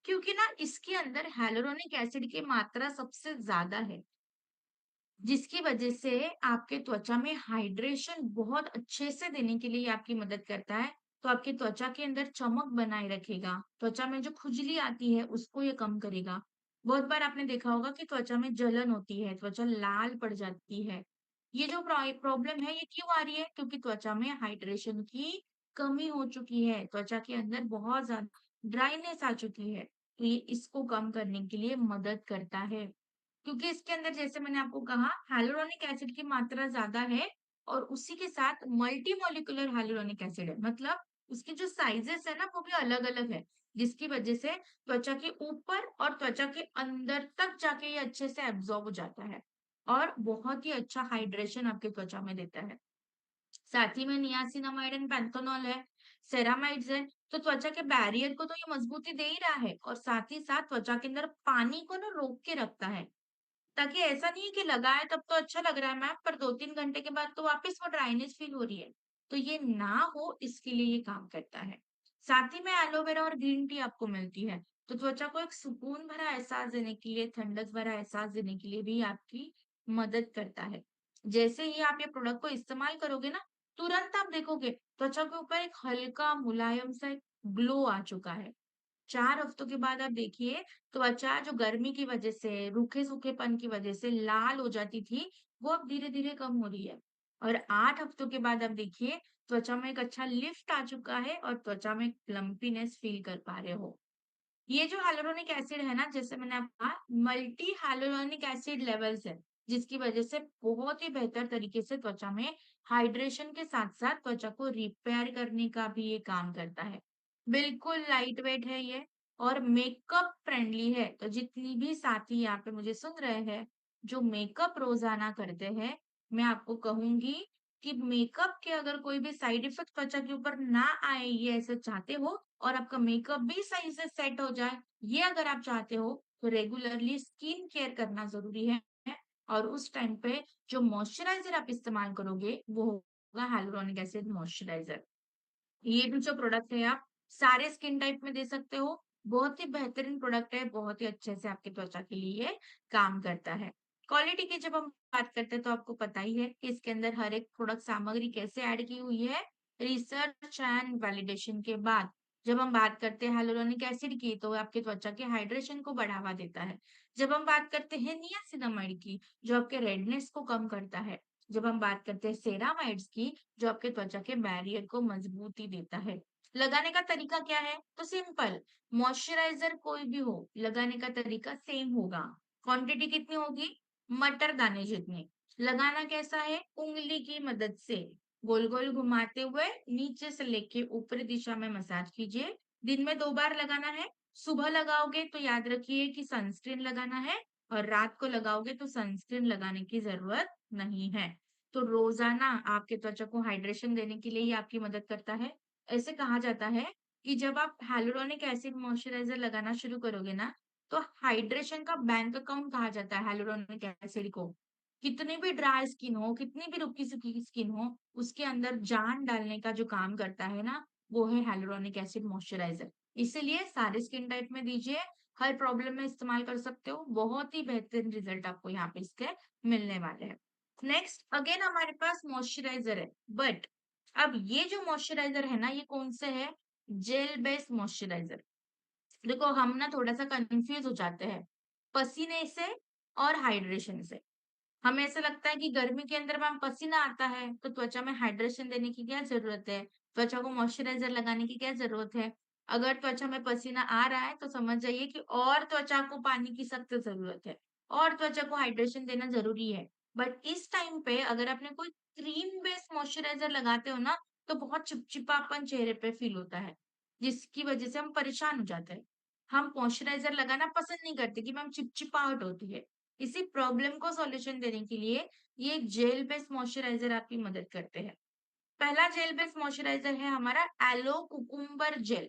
क्योंकि ना इसके अंदर हियालुरोनिक एसिड की मात्रा सबसे ज़्यादा है। जिसकी वजह से आपके त्वचा में हाइड्रेशन बहुत अच्छे से देने के लिए आपकी मदद करता है। तो आपकी त्वचा के अंदर चमक बनाए रखेगा। त्वचा में जो खुजली आती है उसको ये कम करेगा। बहुत बार आपने देखा होगा कि त्वचा में जलन होती है, त्वचा लाल पड़ जाती है। ये जो प्रॉब्लम है ये क्यों आ रही है? क्योंकि त्वचा में हाइड्रेशन की कमी हो चुकी है। त्वचा के अंदर बहुत ज़्यादा ड्राइनेस आ चुकी है। तो ये इसको कम करने के लिए मदद करता है। क्योंकि इसके अंदर जैसे मैंने आपको कहा hyaluronic एसिड की मात्रा ज़्यादा है और उसी के साथ मल्टी मॉलिक्यूलर hyaluronic एसिड है। मतलब उसके जो साइजेस है ना वो भी अलग-अलग है, जिसकी वजह से त्वचा के ऊपर और त्वचा के अंदर तक जाके ये अच्छे से एब्ज़ॉर्ब हो जाता है और बहुत ही अच्छा हाइड्रेशन आपकी त्वचा में देता है। साथ ही में नियासिनामाइड एंड पैंथेनॉल है, सेरामाइड्स है, तो त्वचा के बैरियर को तो ये मजबूती दे ही रहा है और साथ ही साथ त्वचा के अंदर पानी को ना रोक के रखता है। ताकि ऐसा नहीं है कि लगाए तब तो अच्छा लग रहा है मैम, पर 2-3 घंटे के बाद तो वापस वो ड्राइनेस फील हो रही है। तो ये ना हो इसके लिए ये काम करता है। साथ ही में एलोवेरा और ग्रीन टी आपको मिलती है। तो त्वचा को एक सुकून भरा एहसास देने के लिए, ठंडक भरा एहसास देने के लिए भी आपकी मदद करता है। जैसे ही आप ये प्रोडक्ट को इस्तेमाल करोगे ना, तुरंत आप देखोगे त्वचा के ऊपर एक हल्का मुलायम सा एक ग्लो आ चुका है। 4 हफ्तों के बाद आप देखिए त्वचा जो गर्मी की वजह से, रूखे-सूखेपन की वजह से लाल हो जाती थी, वो अब धीरे-धीरे कम हो रही है। और 8 हफ्तों के बाद आप देखिए त्वचा में एक अच्छा लिफ्ट आ चुका है और त्वचा में प्लम्पीनेस फील कर पा रहे हो। ये जो hyaluronic एसिड है ना, जैसे मैंने आपको कहा मल्टी hyaluronic एसिड लेवल्स है, जिसकी वजह से बहुत ही बेहतर तरीके से त्वचा में हाइड्रेशन के साथ-साथ त्वचा को रिपेयर करने का भी ये काम करता है। बिल्कुल लाइट वेट है ये और मेकअप फ्रेंडली है। तो जितनी भी साथी यहाँ पे मुझे सुन रहे हैं, जो मेकअप रोज़ाना करते हैं, मैं आपको कहूँगी कि मेकअप के अगर कोई भी साइड इफेक्ट त्वचा के ऊपर ना आए, ये ऐसा चाहते हो और आपका मेकअप भी सही से सेट हो जाए, ये अगर आप चाहते हो, तो रेगुलरली स्किन केयर करना ज़रूरी है और उस टाइम पे जो मॉइस्चराइज़र आप इस्तेमाल करोगे, वो होगा हियालुरोनिक एसिड मॉइस्चराइज़र। ये भी जो प्रोडक्ट है आप सारे स्किन टाइप में दे सकते हो। बहुत ही बेहतरीन प्रोडक्ट है, बहुत ही अच्छे से आपकी त्वचा के लिए ये काम करता है। क्वालिटी की जब हम बात करते हैं तो आपको पता ही है कि इसके अंदर हर एक प्रोडक्ट सामग्री कैसे ऐड की हुई है, रिसर्च एंड वैलिडेशन के बाद। जब हम बात करते हैं हियालुरोनिक एसिड की तो आपकी त्वचा के हाइड्रेशन को बढ़ावा देता है। जब हम बात करते हैं नियासिनामाइड की, जो आपके रेडनेस को कम करता है। जब हम बात करते हैं सेरामाइड्स की, जो आपके त्वचा के बैरियर को मजबूती देता है। लगाने का तरीका क्या है? तो सिंपल, मॉइस्चराइज़र कोई भी हो, लगाने का तरीका सेम होगा। क्वांटिटी कितनी होगी? मटर दाने जितनी। लगाना कैसा है? उँगली की मदद से, गोल-गोल घुमाते हुए नीचे से लेके ऊपरी दिशा में मसाज कीजिए। दिन में 2 बार लगाना है। सुबह लगाओगे तो याद रखिए कि सनस्क्रीन लगाना है और रात को लगाओगे तो सनस्क्रीन लगाने की ज़रूरत नहीं है। तो रोजाना आपके त्वचा को हाइड्रेशन देने के लिए ये आपकी मदद करता है। ऐसे कहा जाता है कि जब आप हियालुरोनिक एसिड मॉइस्चराइज़र लगाना शुरू करोगे ना, तो हाइड्रेशन का बैंक अकाउंट कहा जाता है हियालुरोनिक एसिड को। कितनी भी ड्राई स्किन हो, कितनी भी रुकी-सुखी स्किन हो, उसके अंदर जान डालने का जो काम करता है ना, वो है हियालुरोनिक एसिड मॉइस्चराइज़र। इसीलिए सारे स्किन टाइप में दीजिए, हर प्रॉब्लम में इस्तेमाल कर सकते हो। बहुत ही बेहतरीन रिजल्ट आपको यहाँ पे इसके मिलने वाले हैं। नेक्स्ट अगेन हमारे पास मॉइस्चराइज़र है, बट अब ये जो मॉइस्चराइज़र है ना, ये कौन से है? Gel based moisturiser. देखो हम ना थोड़ा-सा कन्फ्यूज़ हो जाते हैं, पसीने से और हाइड्रेशन से। हमें ऐसा लगता है कि गर्मी के अंदर मैम पसीना आता है, तो त्वचा में हाइड्रेशन देने की क्या ज़रूरत है? त्वचा को मॉइस्चराइज़र लगाने की क्या ज़रूरत है? अगर त्वचा में पसीना आ रहा है, तो समझ जाइए कि और त्वचा को पानी की सख्त ज़रूरत है और त्वचा को हाइड्रेशन देना ज़रूरी है। बट इस टाइम पे अगर आपने कोई क्रीम बेस्ड मॉइस्चराइज़र लगाते हो ना, तो बहुत चिपचिपापन चेहरे पे फ़ील होता है, जिसकी वज़ह से हम परेशान हो जाते हैं। हम मॉइस्चराइज़र लगाना पसंद नहीं करते कि मैम चिपचिपाहट होती है। इसी प्रॉब्लम को सॉल्यूशन देने के लिए ये एक जेल बेस्ड मॉइस्चराइज़र आपकी मदद करते हैं। पहला जेल बेस्ड मॉइस्चराइज़र है हमारा एलो कुकुम्बर जेल।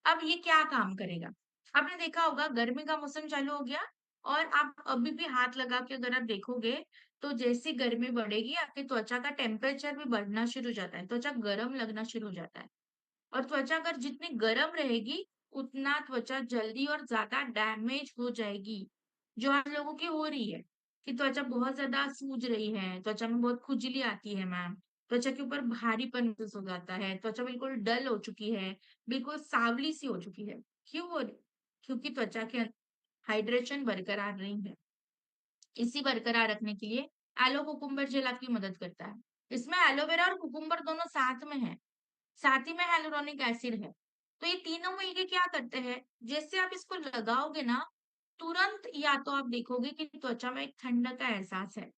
अब ये क्या काम करेगा? आपने देखा होगा गर्मी का मौसम चालू हो गया और आप अभी भी हाथ लगा के अगर आप देखोगे, तो जैसे गर्मी बढ़ेगी आपकी त्वचा का टेम्परेचर भी बढ़ना शुरू हो जाता है, त्वचा गरम लगना शुरू हो जाता है। और त्वचा अगर जितनी गर्म रहेगी, उतना त्वचा जल्दी और ज़्यादा डैमेज हो जाएगी, जो आज लोगों की हो रही है, कि त्वचा बहुत ज़्यादा सूज रही है, त्वचा में बहुत खुजली आती है मैम, त्वचा के ऊपर भारीपन महसूस हो जाता है, त्वचा बिल्कुल डल हो चुकी है, बिल्कुल सांवली-सी हो चुकी है। क्यों हो रही? क्योंकि त्वचा के हाइड्रेशन बरकरार नहीं है। इसी बरकरार रखने के लिए एलो कुकुम्बर जेल आपकी मदद करता है। इसमें एलोवेरा और कुकुम्बर दोनों साथ में हैं। साथ ही में हियालुरोनिक एसिड है। तो ये तीनों मिलके क्या करते हैं, जैसे आप इसको लगाओगे ना, तुरंत या तो आप देखोगे कि त्वचा में एक ठंडक का एहसास है।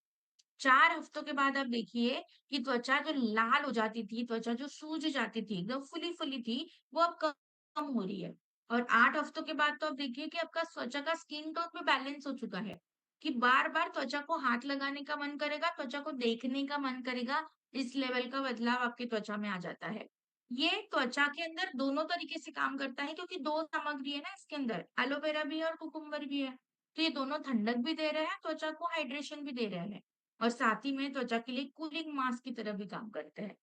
4 हफ्तों के बाद आप देखिए कि त्वचा जो लाल हो जाती थी, त्वचा जो सूज जाती थी, एकदम फुली-फुली थी, वो अब कम हो रही है। और 8 हफ्तों के बाद तो आप देखिए कि आपका त्वचा का स्किन टोन भी बैलेंस हो चुका है, कि बार-बार त्वचा को हाथ लगाने का मन करेगा, त्वचा को देखने का मन करेगा, इस लेवल का बदलाव आपकी त्वचा में आ जाता है। ये त्वचा के अंदर दोनों तरीके से काम करता है क्योंकि 2 सामग्री है ना इसके अंदर, एलोवेरा भी है और कुकुम्बर भी है। तो ये दोनों ठंडक भी दे रहे हैं, त्वचा को हाइड्रेशन भी दे रहे हैं। और साथ ही में त्वचा के लिए कूलिंग मास्क की तरह भी काम करते हैं।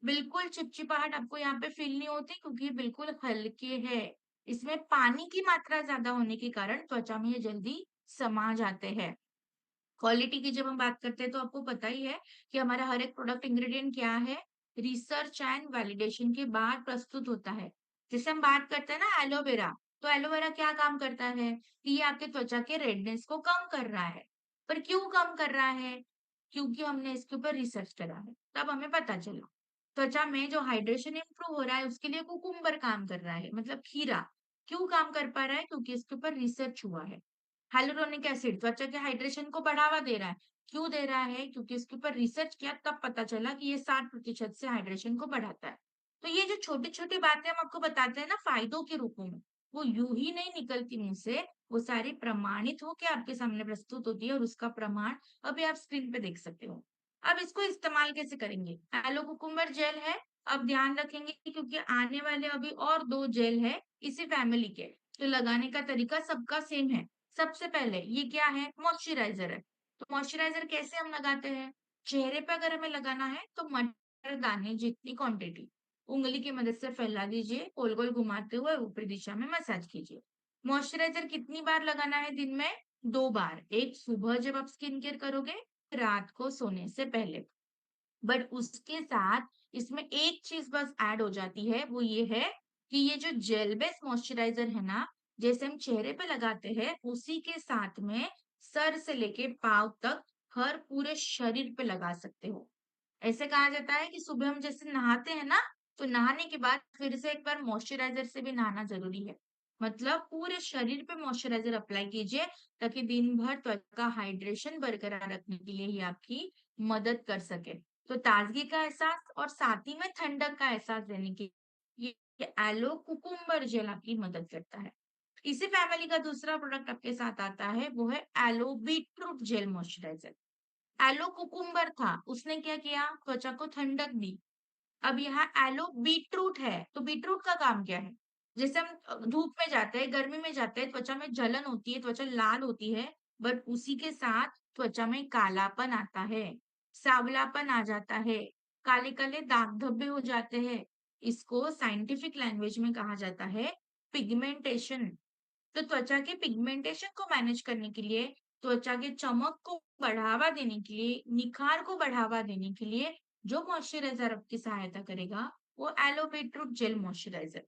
बिल्कुल चिपचिपाहट आपको यहाँ पे फ़ील नहीं होती क्योंकि ये बिल्कुल हल्के हैं। इसमें पानी की मात्रा ज़्यादा होने के कारण त्वचा में ये जल्दी समा जाते हैं। क्वालिटी की जब हम बात करते हैं तो आपको पता ही है कि हमारा हर एक प्रोडक्ट इंग्रीडिएंट क्या है, रिसर्च एंड वैलिडेशन के बाद प्रस्तुत होता है। जैसे हम बात करते हैं ना एलोवेरा, तो एलोवेरा क्या काम करता है कि ये आपके त्वचा के रेडनेस को कम कर रहा है। पर क्यों कम कर रहा है? क्योंकि हमने इसके ऊपर रिसर्च करा है, तब हमें पता चला। त्वचा में जो हाइड्रेशन इम्प्रूव हो रहा है उसके लिए कुकुम्बर काम कर रहा है, मतलब खीरा। क्यों काम कर पा रहा है? क्योंकि इसके ऊपर रिसर्च हुआ है। hyaluronic एसिड त्वचा के हाइड्रेशन को बढ़ावा दे रहा है। क्यों दे रहा है? क्योंकि इसके ऊपर रिसर्च किया तब पता चला कि ये 60% से हाइड्रेशन को बढ़ाता है। तो ये जो छोटी-छोटी बातें हम आपको बताते हैं ना फ़ायदों के रूपों में, वो यूँ ही नहीं निकलती मुँह से, वो सारी प्रमाणित होके आपके सामने प्रस्तुत होती है और उसका प्रमाण अभी आप स्क्रीन पे देख सकते हो। अब इसको इस्तेमाल कैसे करेंगे? एलो कुकुम्बर जेल है, अब ध्यान रखेंगे कि क्योंकि आने वाले अभी और 2 जेल है इसी फैमिली के, तो लगाने का तरीका सबका सेम है। सबसे पहले ये क्या है? मॉइस्चराइज़र है। तो मॉइस्चराइज़र कैसे हम लगाते हैं? चेहरे पे अगर हमें लगाना है तो मटर दाने जितनी क्वांटिटी उंगली की मदद से फैला दीजिए, गोल-गोल घुमाते हुए ऊपरी दिशा में मसाज कीजिए। मॉइस्चराइज़र कितनी बार लगाना है दिन में? 2 बार, एक सुबह जब आप स्किन केयर करोगे, रात को सोने से पहले। बट उसके साथ इसमें एक चीज़ बस ऐड हो जाती है, वो ये है कि ये जो जेल बेस्ड मॉइस्चराइज़र है ना, जैसे हम चेहरे पे लगाते हैं, उसी के साथ में सर से लेके पाँव तक हर पूरे शरीर पे लगा सकते हो। ऐसे कहा जाता है कि सुबह हम जैसे नहाते हैं ना, तो नहाने के बाद फिर से एक बार मॉइस्चराइज़र से भी नहाना ज़रूरी है। मतलब पूरे शरीर पे मॉइस्चराइज़र अप्लाई कीजिए, ताकि दिन भर त्वचा का हाइड्रेशन बरकरार रखने के लिए ये आपकी मदद कर सके। तो ताज़गी का एहसास और साथ ही में ठंडक का एहसास देने के ये एलो कुकुम्बर जेल आपकी मदद करता है। इसी फैमिली का दूसरा प्रोडक्ट आपके साथ आता है, वो है aloe beetroot gel moisturiser. Aloe cucumber था, उसने क्या किया? त्वचा को ठंडक दी। अब यहाँ एलो बीटरूट है, तो बीटरूट का काम क्या है? जैसे हम धूप में जाते हैं, गर्मी में जाते हैं, त्वचा में जलन होती है, त्वचा लाल होती है, बट उसी के साथ त्वचा में कालापन आता है, सांवलापन आ जाता है, काले-काले दाग धब्बे हो जाते हैं। इसको साइंटिफिक लैंग्वेज में कहा जाता है पिगमेंटेशन। तो त्वचा के पिगमेंटेशन को मैनेज करने के लिए, त्वचा के चमक को बढ़ावा देने के लिए, निखार को बढ़ावा देने के लिए जो मॉइस्चराइज़र आपकी सहायता करेगा, वो एलो बीटरूट जेल मॉइस्चराइज़र।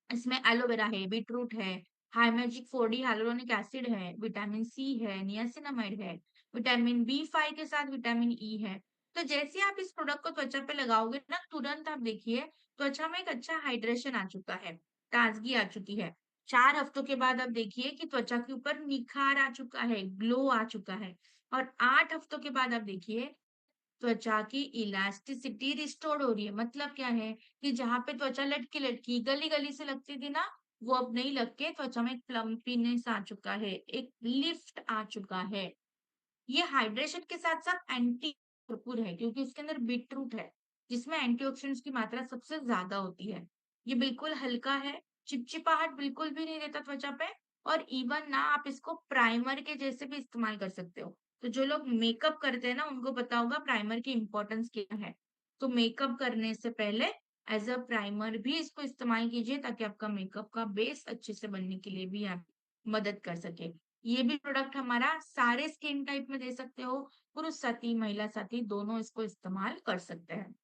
इसमें एलोवेरा है, बीटरूट है, हाइमेजिक 4D हियालुरोनिक एसिड है, विटामिन सी है, नियासिनामाइड है, विटामिन बी5 के साथ विटामिन ई है। तो जैसे आप इस प्रोडक्ट को त्वचा पे लगाओगे ना, तुरंत आप देखिए त्वचा में एक अच्छा हाइड्रेशन आ चुका है, ताजगी आ चुकी है। 4 हफ्तों के बाद आप देखिए कि त्वचा के ऊपर निखार आ चुका है, ग्लो आ चुका है और 8 हफ्तों के बाद आप देखिए त्वचा की इलास्टिसिटी रिस्टोर्ड हो रही है। मतलब क्या है कि जहाँ पे त्वचा लटकी-लटकी, गली-गली से लगती थी ना, वो अब नहीं लग के त्वचा में एक प्लम्पीनेस आ चुका है, एक लिफ्ट आ चुका है। ये हाइड्रेशन के साथ-साथ एंटी भरपूर है क्योंकि इसके अंदर बीटरूट है, जिसमें एंटीऑक्सीडेंट्स की मात्रा सबसे ज़्यादा होती है। ये बिल्कुल हल्का है, चिपचिपाहट बिल्कुल भी नहीं देता त्वचा पे और इवन ना आप इसको प्राइमर के जैसे भी इस्तेमाल कर सकते हो। तो जो लोग मेकअप करते हैं ना, उनको पता होगा प्राइमर की इम्पोर्टेंस क्या है। तो मेकअप करने से पहले एज़ अ प्राइमर भी इसको इस्तेमाल कीजिए ताकि आपका मेकअप का बेस अच्छे से बनने के लिए भी आप मदद कर सके। ये भी प्रोडक्ट हमारा सारे स्किन टाइप में दे सकते हो, पुरुष साथी, महिला साथी दोनों इसको इस्तेमाल कर सकते हैं।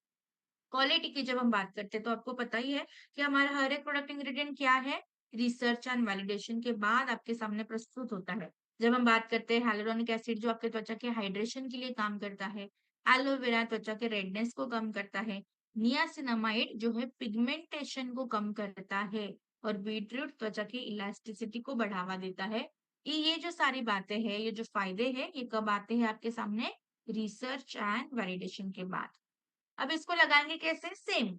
क्वालिटी की जब हम बात करते हैं तो आपको पता ही है कि हमारा हर एक प्रोडक्ट इंग्रीडिएंट क्या है, रिसर्च एंड वैलिडेशन के बाद आपके सामने प्रस्तुत होता है। जब हम बात करते हैं hyaluronic एसिड जो आपके त्वचा के हाइड्रेशन के लिए काम करता है, एलोवेरा त्वचा के रेडनेस को कम करता है, नियासिनामाइड जो है पिगमेंटेशन को कम करता है और बीटरूट त्वचा की इलास्टिसिटी को बढ़ावा देता है। ये जो सारी बातें हैं, ये जो फायदे हैं, ये कब आते हैं आपके सामने? रिसर्च एंड वैलिडेशन के बाद। अब इसको लगाएँगे कैसे? सेम,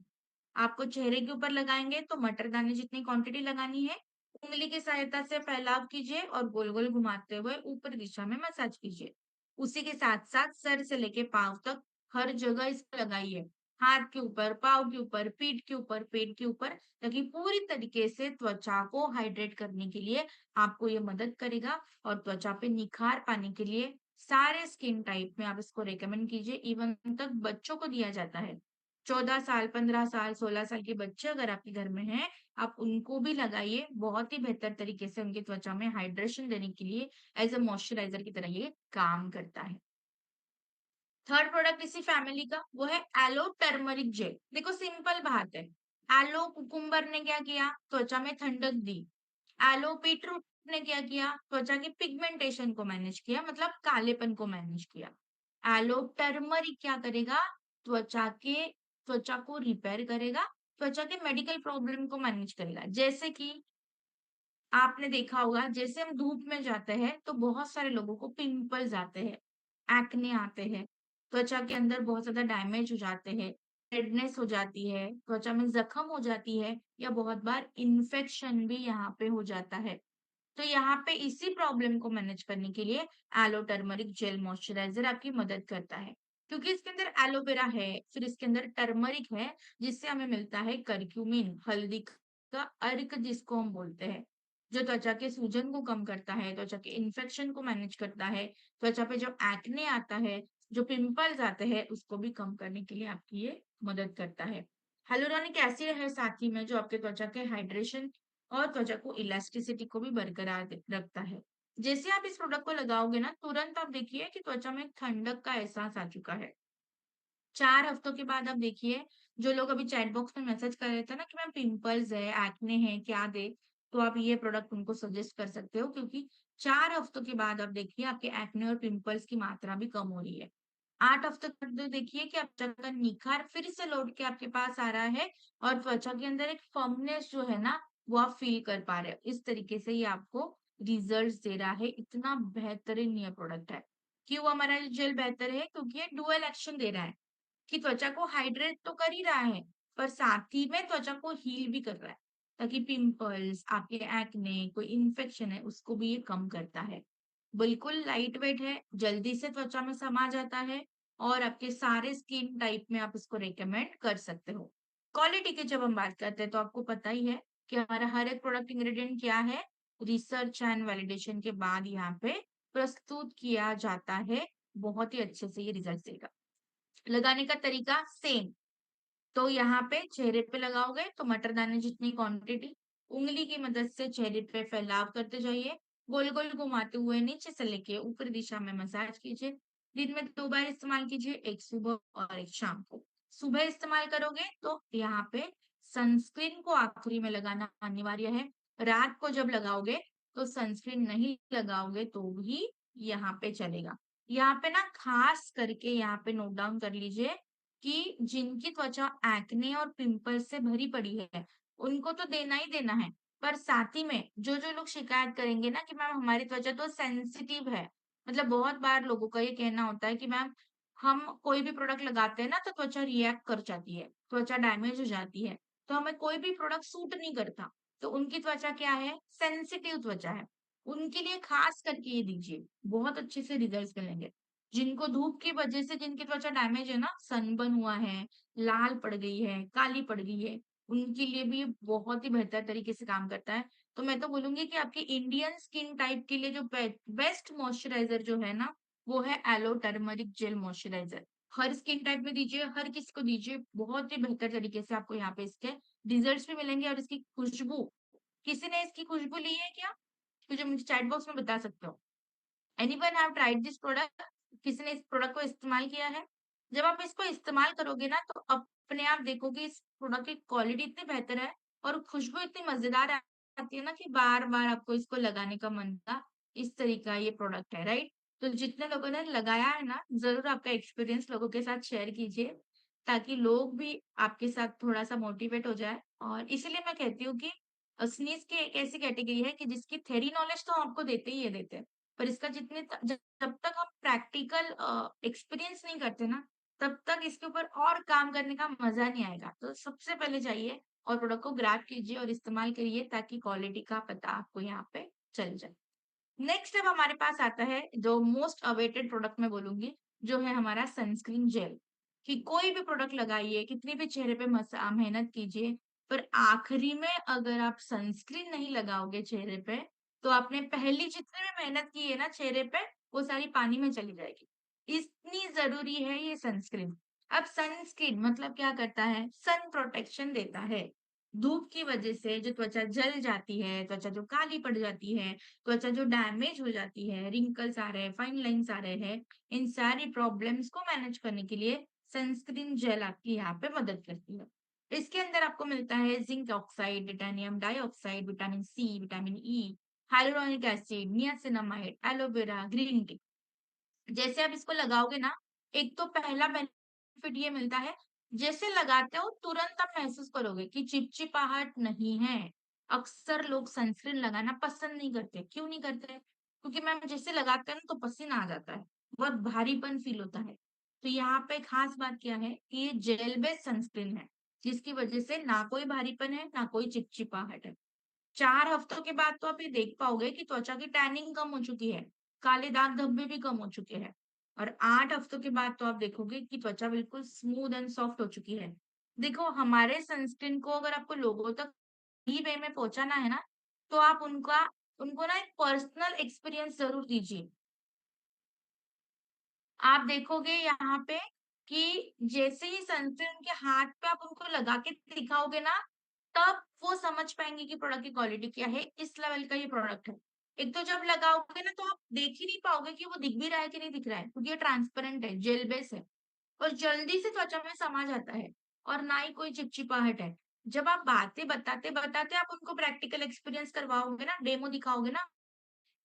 आपको चेहरे के ऊपर लगाएँगे तो मटर दाने जितनी क्वांटिटी लगानी है, उँगली की सहायता से फैलाव कीजिए और गोल-गोल घुमाते हुए ऊपरी दिशा में मसाज कीजिए। उसी के साथ-साथ सर से लेके पाँव तक हर जगह इसको लगाइए। हाथ के ऊपर, पाँव के ऊपर, पीठ के ऊपर, पेट के ऊपर, ताकि पूरी तरीके से त्वचा को हाइड्रेट करने के लिए आपको ये मदद करेगा और त्वचा पे निखार पाने के लिए सारे स्किन टाइप में आप इसको रिकमेंड कीजिए, इवन तक बच्चों को दिया जाता है। 14 साल, 15 साल, 16 साल के बच्चे अगर आपके घर में हैं, आप उनको भी लगाइए। बहुत ही बेहतर तरीके से उनकी त्वचा में हाइड्रेशन देने के लिए एज़ अ मॉइस्चराइज़र की तरह ये काम करता है। थर्ड प्रोडक्ट इसी फैमिली का वो है एलो टर्मरिक जेल। देखो सिंपल बात है। एलो कुकुम्बर ने क्या किया? त्वचा में ठंडक दी। एलो बीटरूट ने क्या किया? त्वचा की पिगमेंटेशन को मैनेज किया मतलब कालेपन को मैनेज किया। एलो टर्मरिक क्या करेगा? त्वचा को रिपेयर करेगा, त्वचा के मेडिकल प्रॉब्लम को मैनेज करेगा। जैसे कि आपने देखा होगा जैसे हम धूप में जाते हैं तो बहुत सारे लोगों को पिंपल्स आते हैं, एक्ने आते हैं, त्वचा के अंदर बहुत ज़्यादा डैमेज हो जाते हैं, रेडनेस हो जाती है, त्वचा में ज़ख्म हो जाती है या बहुत बार इन्फेक्शन भी यहाँ पे हो जाता है। तो यहाँ पे इसी प्रॉब्लम को मैनेज करने के लिए एलो टर्मरिक जेल मॉइस्चराइज़र आपकी मदद करता है। क्योंकि इसके अंदर एलोवेरा है, फिर इसके अंदर टर्मरिक है, जिससे हमें मिलता है करक्यूमिन, हल्दी का अर्क जिसको हम बोलते हैं। जो त्वचा के सूजन को कम करता है, त्वचा के इन्फेक्शन को मैनेज करता है, त्वचा पे जो एक्ने आता है, जो पिंपल्स आते हैं, उसको भी कम करने के लिए आपकी ये मदद करता है। hyaluronic एसिड है साथ ही में जो आपके त्वचा के हाइड्रेशन और त्वचा को इलास्टिसिटी को भी बरकरार रखता है। जैसे आप इस प्रोडक्ट को लगाओगे ना, तुरंत आप देखिए कि त्वचा में एक ठंडक का एहसास आ चुका है। 4 हफ्तों के बाद आप देखिए, जो लोग अभी चैट बॉक्स में मैसेज कर रहे थे ना कि मैम पिंपल्स है, एक्ने है, क्या दें? तो आप ये प्रोडक्ट उनको सजेस्ट कर सकते हो क्योंकि 4 हफ्तों के बाद आप देखिए आपके एक्ने और पिंपल्स की मात्रा भी कम हो रही है। 8 हफ्ते तक तो देखिए कि त्वचा का निखार फिर से लौट के आपके पास आ रहा है और त्वचा के अंदर एक फर्मनेस जो है ना, वो आप फ़ील कर पा रहे हो। इस तरीके से ये आपको रिज़ल्ट्स दे रहा है, इतना बेहतरीन ये प्रोडक्ट है। क्यों हमारा ये जेल बेहतर है? क्योंकि ये डुअल एक्शन दे रहा है। कि त्वचा को हाइड्रेट तो कर ही रहा है, पर साथ ही में त्वचा को हील भी कर रहा है, ताकि पिंपल्स, आपके एक्ने, कोई इन्फेक्शन है, उसको भी ये कम करता है। बिल्कुल लाइट वेट है, जल्दी से त्वचा में समा जाता है और आपके सारे स्किन टाइप में आप इसको रिकमेंड कर सकते हो। क्वालिटी की जब हम बात करते हैं, तो आपको पता ही है कि हमारा हर एक प्रोडक्ट इंग्रीडिएंट क्या है, रिसर्च एंड वैलिडेशन के बाद यहाँ पे प्रस्तुत किया जाता है। बहुत ही अच्छे से ये रिजल्ट देगा। लगाने का तरीका सेम। तो यहाँ पे चेहरे पे लगाओगे तो मटर दाने जितनी क्वांटिटी उंगली की मदद से चेहरे पे फैलाव करते जाइए, गोल गोल घुमाते हुए नीचे से लेके ऊपरी दिशा में मसाज कीजिए। दिन में 2 बार इस्तेमाल कीजिए, एक सुबह और एक शाम को। सुबह इस्तेमाल करोगे तो यहाँ पे सनस्क्रीन को आखिरी में लगाना अनिवार्य है। रात को जब लगाओगे तो सनस्क्रीन नहीं लगाओगे तो भी यहाँ पे चलेगा। यहाँ पे ना खास करके यहाँ पे नोट डाउन कर लीजिए कि जिनकी त्वचा एक्ने और पिंपल्स से भरी पड़ी है, उनको तो देना ही देना है। पर साथ ही में जो-जो लोग शिकायत करेंगे ना कि मैम हमारी त्वचा तो सेंसिटिव है। मतलब बहुत बार लोगों का ये कहना होता है कि मैम हम कोई भी प्रोडक्ट लगाते हैं ना तो त्वचा रिएक्ट कर जाती है, त्वचा डैमेज हो जाती है, तो हमें कोई भी प्रोडक्ट सूट नहीं करता। तो उनकी त्वचा क्या है? सेंसिटिव त्वचा है। उनके लिए खास करके ये दीजिए, बहुत अच्छे से रिजल्ट्स मिलेंगे। जिनको धूप की वजह से जिनकी त्वचा डैमेज है ना, सनबर्न हुआ है, लाल पड़ गई है, काली पड़ गई है, उनके लिए भी ये बहुत ही बेहतर तरीके से काम करता है। तो मैं तो बोलूँगी कि आपके इंडियन स्किन टाइप के लिए जो बेस्ट मॉइस्चराइज़र जो है ना, वो है एलो टर्मरिक जेल मॉइस्चराइज़र। हर स्किन टाइप में दीजिए, हर किसी को दीजिए, बहुत ही बेहतर तरीके से आपको यहाँ पे इसके रिजल्ट्स भी मिलेंगे और इसकी खुशबू, किसी ने इसकी खुशबू ली है क्या? तो मुझे चैट बॉक्स में बता सकते हो। Anyone have tried this product? किसी ने इस प्रोडक्ट को इस्तेमाल किया है? जब आप इसको इस्तेमाल करोगे ना तो अपने आप देखोगे इस प्रोडक्ट की क्वालिटी इतनी बेहतर है और खुशबू इतनी मज़ेदार आती है ना कि बार-बार आपको इसको लगाने का मन होगा। इस तरह का ये प्रोडक्ट है, राइट? तो जितने लोगों ने लगाया है ना, ज़रूर आपका एक्सपीरियंस लोगों के साथ शेयर कीजिए, ताकि लोग भी आपके साथ थोड़ा-सा मोटिवेट हो जाएँ और इसीलिए मैं कहती हूँ कि स्नीज़ की एक ऐसी कैटेगरी है कि जिसकी थ्योरी नॉलेज तो हम आपको देते ही है देते हैं। पर इसका जितने त जब तक हम प्रैक्टिकल एक्सपीरियंस नहीं करते ना, तब तक इसके ऊपर और काम करने का मज़ा नहीं आएगा। तो सबसे पहले जाइए और प्रोडक्ट को ग्रैब कीजिए और इस्तेमाल करिए ताकि क्वालिटी का पता आपको यहाँ पे चल जाए। नेक्स्ट अब हमारे पास आता है जो मोस्ट अवेटेड प्रोडक्ट मैं बोलूँगी, जो है हमारा सनस्क्रीन जेल। कि कोई भी प्रोडक्ट लगाइए, कितनी भी चेहरे पे मेहनत कीजिए, पर आखिरी में अगर आप सनस्क्रीन नहीं लगाओगे चेहरे पे, तो आपने पहली जितनी भी मेहनत की है ना चेहरे पे, वो सारी पानी में चली जाएगी। इतनी ज़रूरी है ये सनस्क्रीन। अब सनस्क्रीन मतलब क्या करता है? सन प्रोटेक्शन देता है। धूप की वजह से जो त्वचा जल जाती है, त्वचा जो काली पड़ जाती है, त्वचा जो डैमेज हो जाती है, रिंकल्स आ रहे हैं, फाइन लाइन्स आ रहे हैं, इन सारी प्रॉब्लम्स को मैनेज करने के लिए सनस्क्रीन जेल आपकी यहाँ पे मदद करती है। इसके अंदर आपको मिलता है zinc oxide, titanium dioxide, vitamin C, vitamin E, hyaluronic acid, niacinamide, aloe vera, green tea. जैसे आप इसको लगाओगे ना, एक तो पहला बेनिफिट ये मिलता है, जैसे लगाते हो तुरंत आप महसूस करोगे कि चिपचिपाहट नहीं है। अक्सर लोग सनस्क्रीन लगाना पसंद नहीं करते, क्यों नहीं करते? क्योंकि मैम जैसे लगाते हैं ना तो पसीना आ जाता है, बहुत भारीपन फील होता है। तो यहाँ पे खास बात क्या है कि ये जेल बेस्ड सनस्क्रीन है, जिसकी वजह से ना कोई भारीपन है, ना कोई चिपचिपाहट है। 4 हफ्तों के बाद तो आप ये देख पाओगे कि त्वचा की टैनिंग कम हो चुकी है, काले दाग-धब्बे भी कम हो चुके हैं और 8 हफ्तों के बाद तो आप देखोगे कि त्वचा बिल्कुल स्मूथ एंड सॉफ्ट हो चुकी है। देखो हमारे सनस्क्रीन को अगर आपको लोगों तक सही वे में पहुँचाना है ना, तो आप उनको ना एक पर्सनल एक्सपीरियंस ज़रूर दीजिए। आप देखोगे यहाँ पे कि जैसे ही सनस्क्रीन उनके हाथ पे आप उनको लगा के दिखाओगे ना, तब वो समझ पाएँगे कि प्रोडक्ट की क्वालिटी क्या है, इस लेवल का ये प्रोडक्ट है। एक तो जब लगाओगे ना तो आप देख ही नहीं पाओगे कि वो दिख भी रहा है कि नहीं दिख रहा है, क्योंकि ये ट्रांसपेरेंट है, जेल बेस है और जल्दी से त्वचा में समा जाता है और ना ही कोई चिपचिपाहट है। जब आप बातें बताते-बताते आप उनको प्रैक्टिकल एक्सपीरियंस करवाओगे ना, डेमो दिखाओगे ना,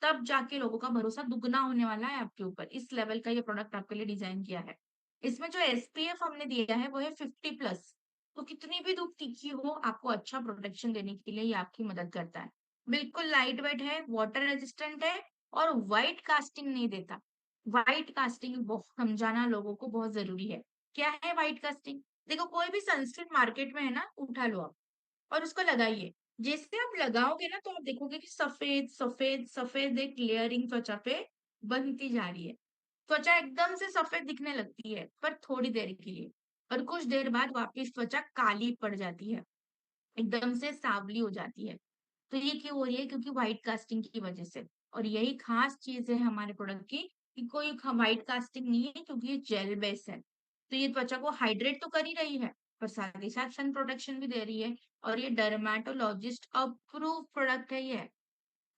तब जाके लोगों का भरोसा दुगना होने वाला है आपके ऊपर। इस लेवल का ये प्रोडक्ट आपके लिए डिज़ाइन किया है। इसमें जो एसपीएफ हमने दिया है वो है 50 प्लस। तो कितनी भी धूप तीखी हो, आपको अच्छा प्रोटेक्शन देने के लिए ये आपकी मदद करता है। बिल्कुल लाइट वेट है, वाटर रेजिस्टेंट है और व्हाइट कास्टिंग नहीं देता। व्हाइट कास्टिंग समझाना लोगों को बहुत ज़रूरी है। क्या है व्हाइट कास्टिंग? देखो कोई भी सनस्क्रीन मार्केट में है ना, उठा लो आप। और उसको लगाइए। जैसे आप लगाओगे ना तो आप देखोगे कि सफेद, सफेद, सफेद एक लेयरिंग त्वचा पे बनती जा रही है। त्वचा एकदम से सफेद दिखने लगती है, पर थोड़ी देर के लिए और कुछ देर बाद वापस त्वचा काली पड़ जाती है, एकदम से सांवली हो जाती है। तो ये क्यों हो रही है? क्योंकि व्हाइट कास्टिंग की वजह से। और यही खास चीज़ है हमारे प्रोडक्ट की कि कोई ख व्हाइट कास्टिंग नहीं है क्योंकि ये जेल बेस है। तो ये त्वचा को हाइड्रेट तो कर ही रही है, पर साथ ही साथ सन प्रोटेक्शन भी दे रही है और ये डर्मेटोलॉजिस्ट अप्रूव्ड प्रोडक्ट है ये।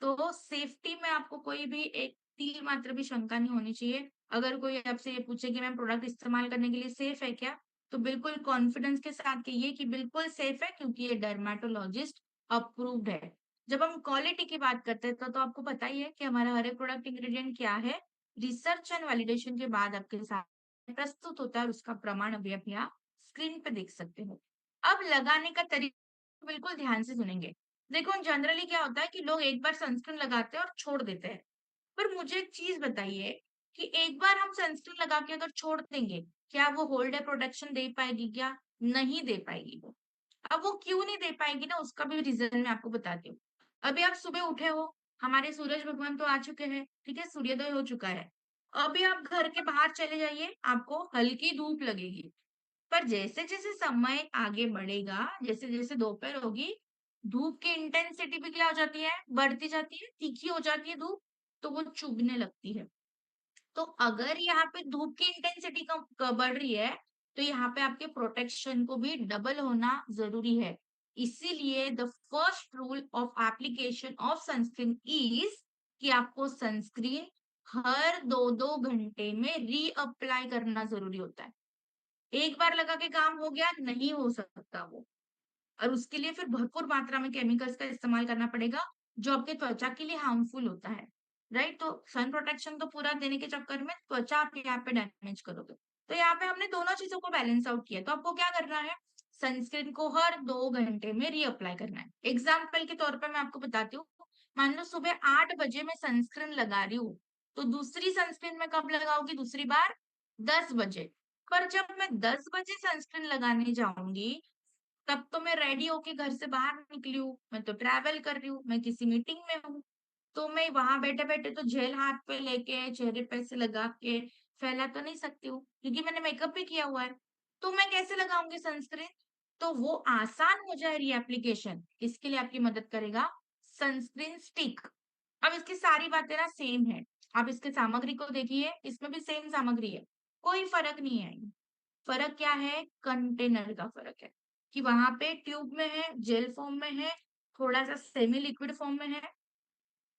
तो सेफ्टी में आपको कोई भी एक तीर मात्र भी शंका नहीं होनी चाहिए। अगर कोई आपसे ये पूछे कि मैम प्रोडक्ट इस्तेमाल करने के लिए सेफ है क्या? तो बिल्कुल कॉन्फिडेंस के साथ कहिए कि बिल्कुल सेफ है क्योंकि ये डर्मेटोलॉजिस्ट अप्रूव्ड है। जब हम क्वालिटी की बात करते हैं तो आपको पता ही है कि हमारा हर एक प्रोडक्ट इंग्रीडिएंट क्या है, रिसर्च एंड वैलिडेशन के बाद आपके साथ प्रस्तुत होता है और उसका प्रमाण अभी आप यहाँ स्क्रीन पे देख सकते हो। अब लगाने का तरीका बिल्कुल ध्यान से सुनेंगे। देखो जनरली क्या होता है कि लोग एक बार सनस्क्रीन लगाते हैं और छोड़ देते हैं। पर मुझे एक चीज़ बताइए कि एक बार हम सनस्क्रीन लगा के अगर छोड़ देंगे, क्या वो होल डे प्रोटेक्शन दे पाएगी क्या? नहीं दे पाएगी वो। अब वो क्यों नहीं दे पाएगी ना उसका भी रीज़न मैं आपको बताती हूँ। अभी आप सुबह उठे हो, हमारे सूरज भगवान तो आ चुके हैं, ठीक है? सूर्योदय हो चुका है। अभी आप घर के बाहर चले जाइए, आपको हल्की धूप लगेगी। पर जैसे-जैसे समय आगे बढ़ेगा, जैसे-जैसे दोपहर होगी, धूप की इंटेंसिटी भी क्या हो जाती है? बढ़ती जाती है, तीखी हो जाती है धूप, तो वो चुभने लगती है। तो अगर यहाँ पे धूप की इंटेंसिटी कम बढ़ रही है, तो यहाँ पे आपके प्रोटेक्शन को भी डबल होना ज़रूरी है। इसीलिए the first rule of application of sunscreen is कि आपको सनस्क्रीन हर 2-2 घंटे में रीअप्लाई करना ज़रूरी होता है। एक बार लगा के काम हो गया, नहीं हो सकता वो। और उसके लिए फिर भरपूर मात्रा में केमिकल्स का इस्तेमाल करना पड़ेगा, जो आपके त्वचा के लिए हार्मफुल होता है, राइट? तो सन प्रोटेक्शन तो पूरा देने के चक्कर में त्वचा आप यहाँ पे डैमेज करोगे। तो यहाँ पे हमने दोनों चीज़ों को बैलेंस आउट किया। तो आपको क्या करना है? सनस्क्रीन को हर 2 घंटे में रीअप्लाई करना है। एग्ज़ाम्पल के तौर पे मैं आपको बताती हूँ, मान लो सुबह 8 बजे मैं सनस्क्रीन लगा रही हूँ, तो दूसरी सनस्क्रीन मैं कब लगाऊँगी दूसरी बार? 10 बजे। पर जब मैं 10 बजे सनस्क्रीन लगाने जाऊँगी, तब तो मैं रेडी होके घर से बाहर निकली हूँ, मैं तो ट्रैवल कर रही हूँ, मैं किसी मीटिंग में हूँ। तो मैं वहाँ बैठे-बैठे तो जेल हाथ पे लेके, चेहरे पे ऐसे लगा के फैला तो नहीं सकती हूँ, क्योंकि मैंने मेकअप भी किया हुआ है। तो मैं कैसे लगाऊँगी सनस्क्रीन? तो वो आसान हो जाए रीएप्लीकेशन, इसके लिए आपकी मदद करेगा सनस्क्रीन स्टिक। अब इसकी सारी बातें ना सेम है। आप इसकी सामग्री को देखिए, इसमें भी सेम सामग्री है, कोई फ़र्क नहीं है। फ़र्क क्या है? कंटेनर का फ़र्क है, कि वहाँ पे ट्यूब में है, जेल फॉर्म में है, थोड़ा-सा सेमी लिक्विड फॉर्म में है।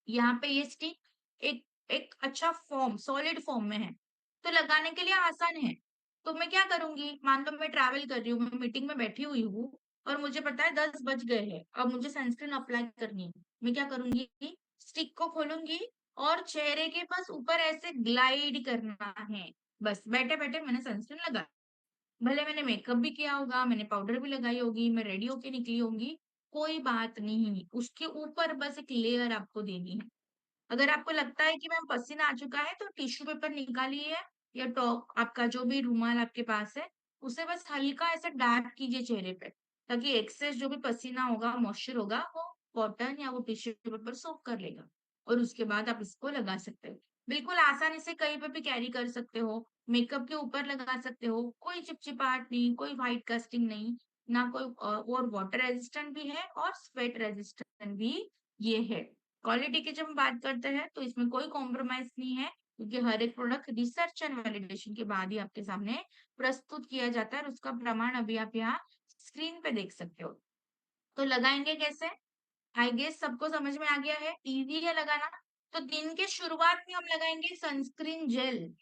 यहाँ पे ये स्टिक एक एक अच्छा फॉर्म, सॉलिड फॉर्म में है, तो लगाने के लिए आसान है। तो मैं क्या करूँगी, मान लो मैं ट्रैवल कर रही हूँ, मैं मीटिंग में बैठी हुई हूँ और मुझे पता है 10 बज गए हैं, अब मुझे सनस्क्रीन अप्लाई करनी है। मैं क्या करूँगी, स्टिक को खोलूँगी और चेहरे के बस ऊपर ऐसे ग्लाइड करना है। बस बैठे-बैठे मैंने सनस्क्रीन लगा भले मैंने मेकअप भी किया होगा, मैंने पाउडर भी लगाई होगी, मैं रेडी होके निकली होंगी, कोई बात नहीं, उसके ऊपर बस एक लेयर आपको देनी है। अगर आपको लगता है कि मैम पसीना आ चुका है, तो टिश्यू पेपर निकालिए या आपका जो भी रुमाल आपके पास है, उसे बस हल्का ऐसे डैब कीजिए चेहरे पे, ताकि एक्सेस जो भी पसीना होगा, मॉइस्चर होगा, वो कॉटन या वो टिश्यू पेपर सोक कर लेगा और उसके बाद आप इसको लगा सकते हो। बिल्कुल आसानी से कहीं पे भी कैरी कर सकते हो, मेकअप के ऊपर लगा सकते हो, कोई चिपचिपाहट नहीं, कोई व्हाइट कास्टिंग नहीं, ना कोई और वाटर रेजिस्टेंट भी है और स्वेट रेजिस्टेंट भी ये है। क्वालिटी की जब हम बात करते हैं तो इसमें कोई कॉम्प्रोमाइज नहीं है, क्योंकि हर एक प्रोडक्ट रिसर्च एंड वैलिडेशन के बाद ही आपके सामने प्रस्तुत किया जाता है और उसका प्रमाण अभी आप यहाँ स्क्रीन पे देख सकते हो। तो लगाएंगे कैसे? आई गेस सबको समझ में आ गया है, इजी है लगाना। तो दिन के शुरुआत में हम लगाएंगे सनस्क्रीन जेल,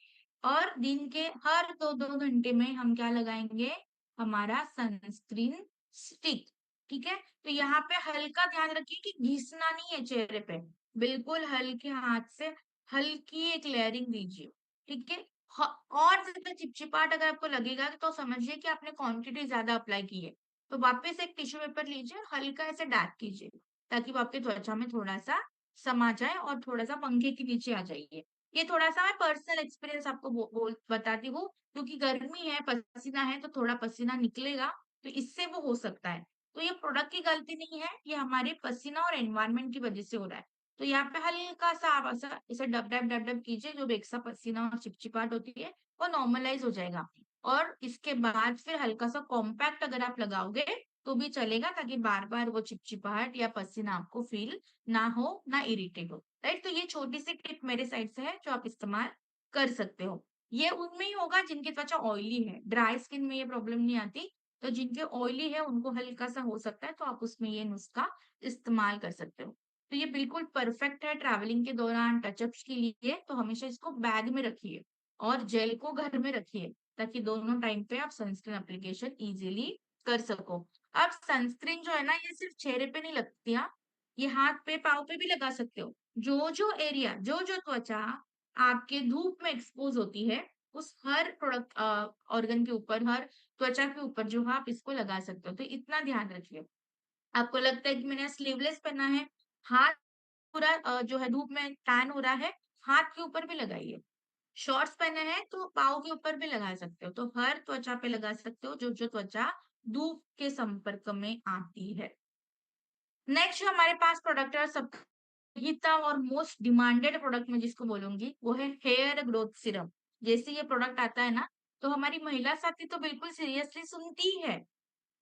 और दिन के हर 2-2 घंटे में हम क्या लगाएंगे? हमारा सनस्क्रीन स्टिक। ठीक है? तो यहाँ पे हल्का ध्यान रखिए कि घिसना नहीं है चेहरे पे, बिल्कुल हल्के हाथ से हल्की एक लेयरिंग दीजिए। ठीक है? और ज्यादा चिपचिपाहट अगर आपको लगेगा तो समझिए कि आपने क्वांटिटी ज्यादा अप्लाई की है। तो वापस एक टिश्यू पेपर लीजिए और हल्का ऐसे डैप कीजिए, ताकि वो आपकी त्वचा में थोड़ा-सा समा जाए और थोड़ा-सा पंखे के नीचे आ जाइए। ये थोड़ा-सा मैं पर्सनल एक्सपीरियंस आपको बो बोल बताती हूँ, क्योंकि गर्मी है, पसीना है, तो थोड़ा पसीना निकलेगा, तो इससे वो हो सकता है। तो ये प्रोडक्ट की गलती नहीं है, ये हमारे पसीना और एनवायरनमेंट की वजह से हो रहा है। तो यहाँ पे हल्का-सा आप ऐसा इसे डब-डब कीजिए, जो भी एक्स्ट्रा पसीना और चिपचिपाहट होती है, वो नॉर्मलाइज़ हो जाएगा। और इसके बाद फिर हल्का-सा कॉम्पैक्ट अगर आप लगाओगे तो भी चलेगा, ताकि बार-बार वो चिपचिपाहट या पसीना आपको फ़ील ना हो, ना इरिटेट हो, राइट? तो ये छोटी-सी टिप मेरे साइड से है जो आप इस्तेमाल कर सकते हो। ये उनमें ही होगा जिनकी त्वचा ऑयली है, ड्राई स्किन में ये प्रॉब्लम नहीं आती, तो जिनके ऑयली है उनको हल्का-सा हो सकता है, तो आप उसमें ये नुस्खा इस्तेमाल कर सकते हो। तो ये बिल्कुल परफेक्ट है ट्रैवलिंग के दौरान टचअप्स के लिए, तो हमेशा इसको बैग में रखिए और जेल को घर में रखिए, ताकि दोनों टाइम पे आप सनस्क्रीन एप्लीकेशन ईज़िली कर सको। अब सनस्क्रीन जो है ना, ये सिर्फ चेहरे पे नहीं लगती हाँ, ये हाथ पे, पाँव पे भी लगा सकते हो। जो-जो एरिया, जो-जो त्वचा आपके धूप में एक्सपोज़ होती है, उस हर प्रोडक्ट ऑर्गन के ऊपर, हर त्वचा के ऊपर जो है आप इसको लगा सकते हो। तो इतना ध्यान रखिए। आपको लगता है कि मैंने स्लीवलेस पहना है, हाथ पूरा जो है धूप में टैन हो रहा है, हाथ के ऊपर भी लगाइए। शॉर्ट्स पहने हैं तो पाँव के ऊपर भी लगा सकते हो। तो हर त्वचा पे लगा सकते हो, जो-जो त्वचा धूप के संपर्क में आती है। नेक्स्ट जो हमारे पास प्रोडक्ट है, सब हिता और मोस्ट डिमांडेड प्रोडक्ट मैं जिसको बोलूँगी, वो है हेयर ग्रोथ सीरम। जैसे ये प्रोडक्ट आता है ना, तो हमारी महिला साथी तो बिल्कुल सीरियसली सुनती ही है,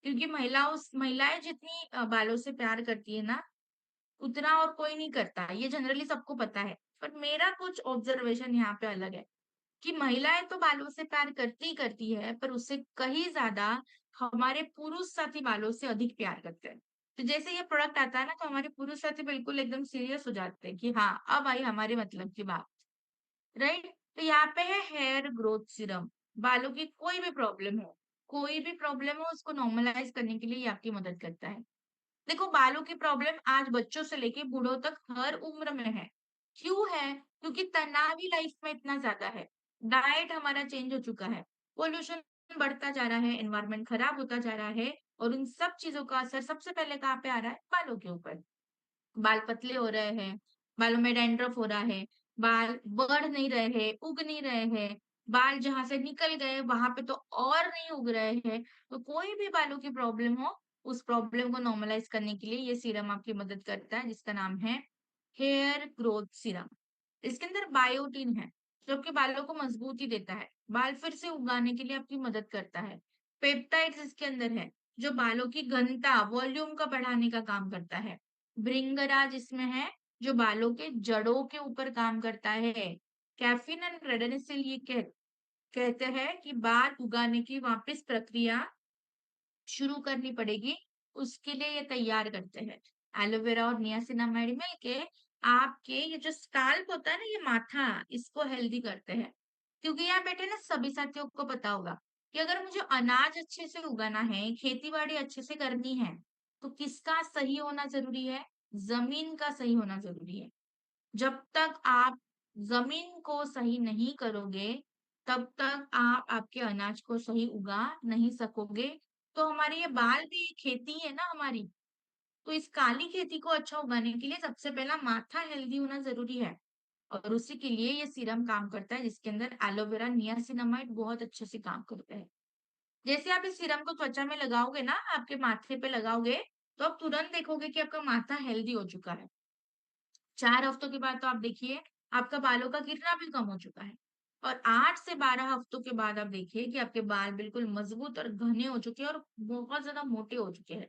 क्योंकि महिलाएँ जितनी बालों से प्यार करती है ना, उतना और कोई नहीं करता। ये जनरली सबको पता है। पर मेरा कुछ ऑब्जर्वेशन यहाँ पे अलग है। कि महिलाएँ तो बालों से प्यार करती ही करती है, पर उससे कहीं ज़्यादा हमारे पुरुष साथी बालों से अधिक प्यार करते हैं। तो जैसे ये प्रोडक्ट आता है ना, तो हमारे पुरुष साथी बिल्कुल एकदम सीरियस हो जाते हैं कि हाँ, अब आई हमारे मतलब की बात, राइट? तो यहाँ पे है हेयर ग्रोथ सीरम। बालों की कोई भी प्रॉब्लम हो उसको नॉर्मलाइज़ करने के लिए ये आपकी मदद करता है। देखो, बालों की प्रॉब्लम आज बच्चों से लेके बूढ़ों तक हर उम्र में है। क्यों है? क्योंकि तनाव ही लाइफ में इतना ज़्यादा है। डाइट हमारा चेंज हो चुका है। पॉल्यूशन बढ़ता जा रहा है, एनवायरनमेंट खराब होता जा रहा है, और उन सब चीज़ों का असर सबसे पहले कहाँ पे आ रहा है? बालों के ऊपर। बाल पतले हो रहे हैं, बालों में डैंड्रफ हो रहा है, बाल बढ़ नहीं रहे हैं, उग नहीं रहे हैं, बाल जहाँ से निकल गए वहाँ पे तो और नहीं उग रहे हैं। तो कोई भी बालों की प्रॉब्लम हो, उस प्रॉब्लम को नॉर्मलाइज़ करने के लिए ये सीरम आपकी मदद करता है, जिसका नाम है हेयर ग्रोथ सीरम। इसके अंदर बायोटिन है, जो आपके बालों को मजबूती देता है, बाल फिर से उगाने के लिए आपकी मदद करता है। पेप्टाइड्स इसके अंदर है, जो बालों की घनता, वॉल्यूम का बढ़ाने का काम करता है। भृंगराज इसमें है, जो बालों के जड़ों के ऊपर काम करता है। कैफीन एंड रेडनिसिल ये कहते हैं कि बाल उगाने की वापस प्रक्रिया शुरू करनी पड़ेगी, उसके लिए ये तैयार करते हैं। एलोवेरा और नियासिनामाइड मिलके आपके ये जो स्कैल्प होता है ना, ये माथा, इसको हेल्दी करते हैं। क्योंकि यहाँ बैठे ना सभी साथियों को पता होगा कि अगर मुझे अनाज अच्छे से उगाना है, खेती-बाड़ी अच्छे से करनी है, तो किसका सही होना ज़रूरी है? ज़मीन का सही होना ज़रूरी है। जब तक आप ज़मीन को सही नहीं करोगे, तब तक आप आपके अनाज को सही उगा नहीं सकोगे। तो हमारी ये बाल भी खेती है ना हमारी, तो इस काली खेती को अच्छा उगाने के लिए सबसे पहला माथा हेल्दी होना ज़रूरी है। और उसी के लिए ये सीरम काम करता है, जिसके अंदर एलोवेरा, नियासिनामाइड बहुत अच्छे से काम करते हैं। जैसे आप इस सीरम को त्वचा में लगाओगे ना, आपके माथे पे लगाओगे, तो आप तुरंत देखोगे कि आपका माथा हेल्दी हो चुका है। 4 हफ्तों के बाद तो आप देखिए, आपका बालों का गिरना भी कम हो चुका है। और 8 से 12 हफ्तों के बाद आप देखिए कि आपके बाल बिल्कुल मजबूत और घने हो चुके हैं और बहुत ज़्यादा मोटे हो चुके हैं।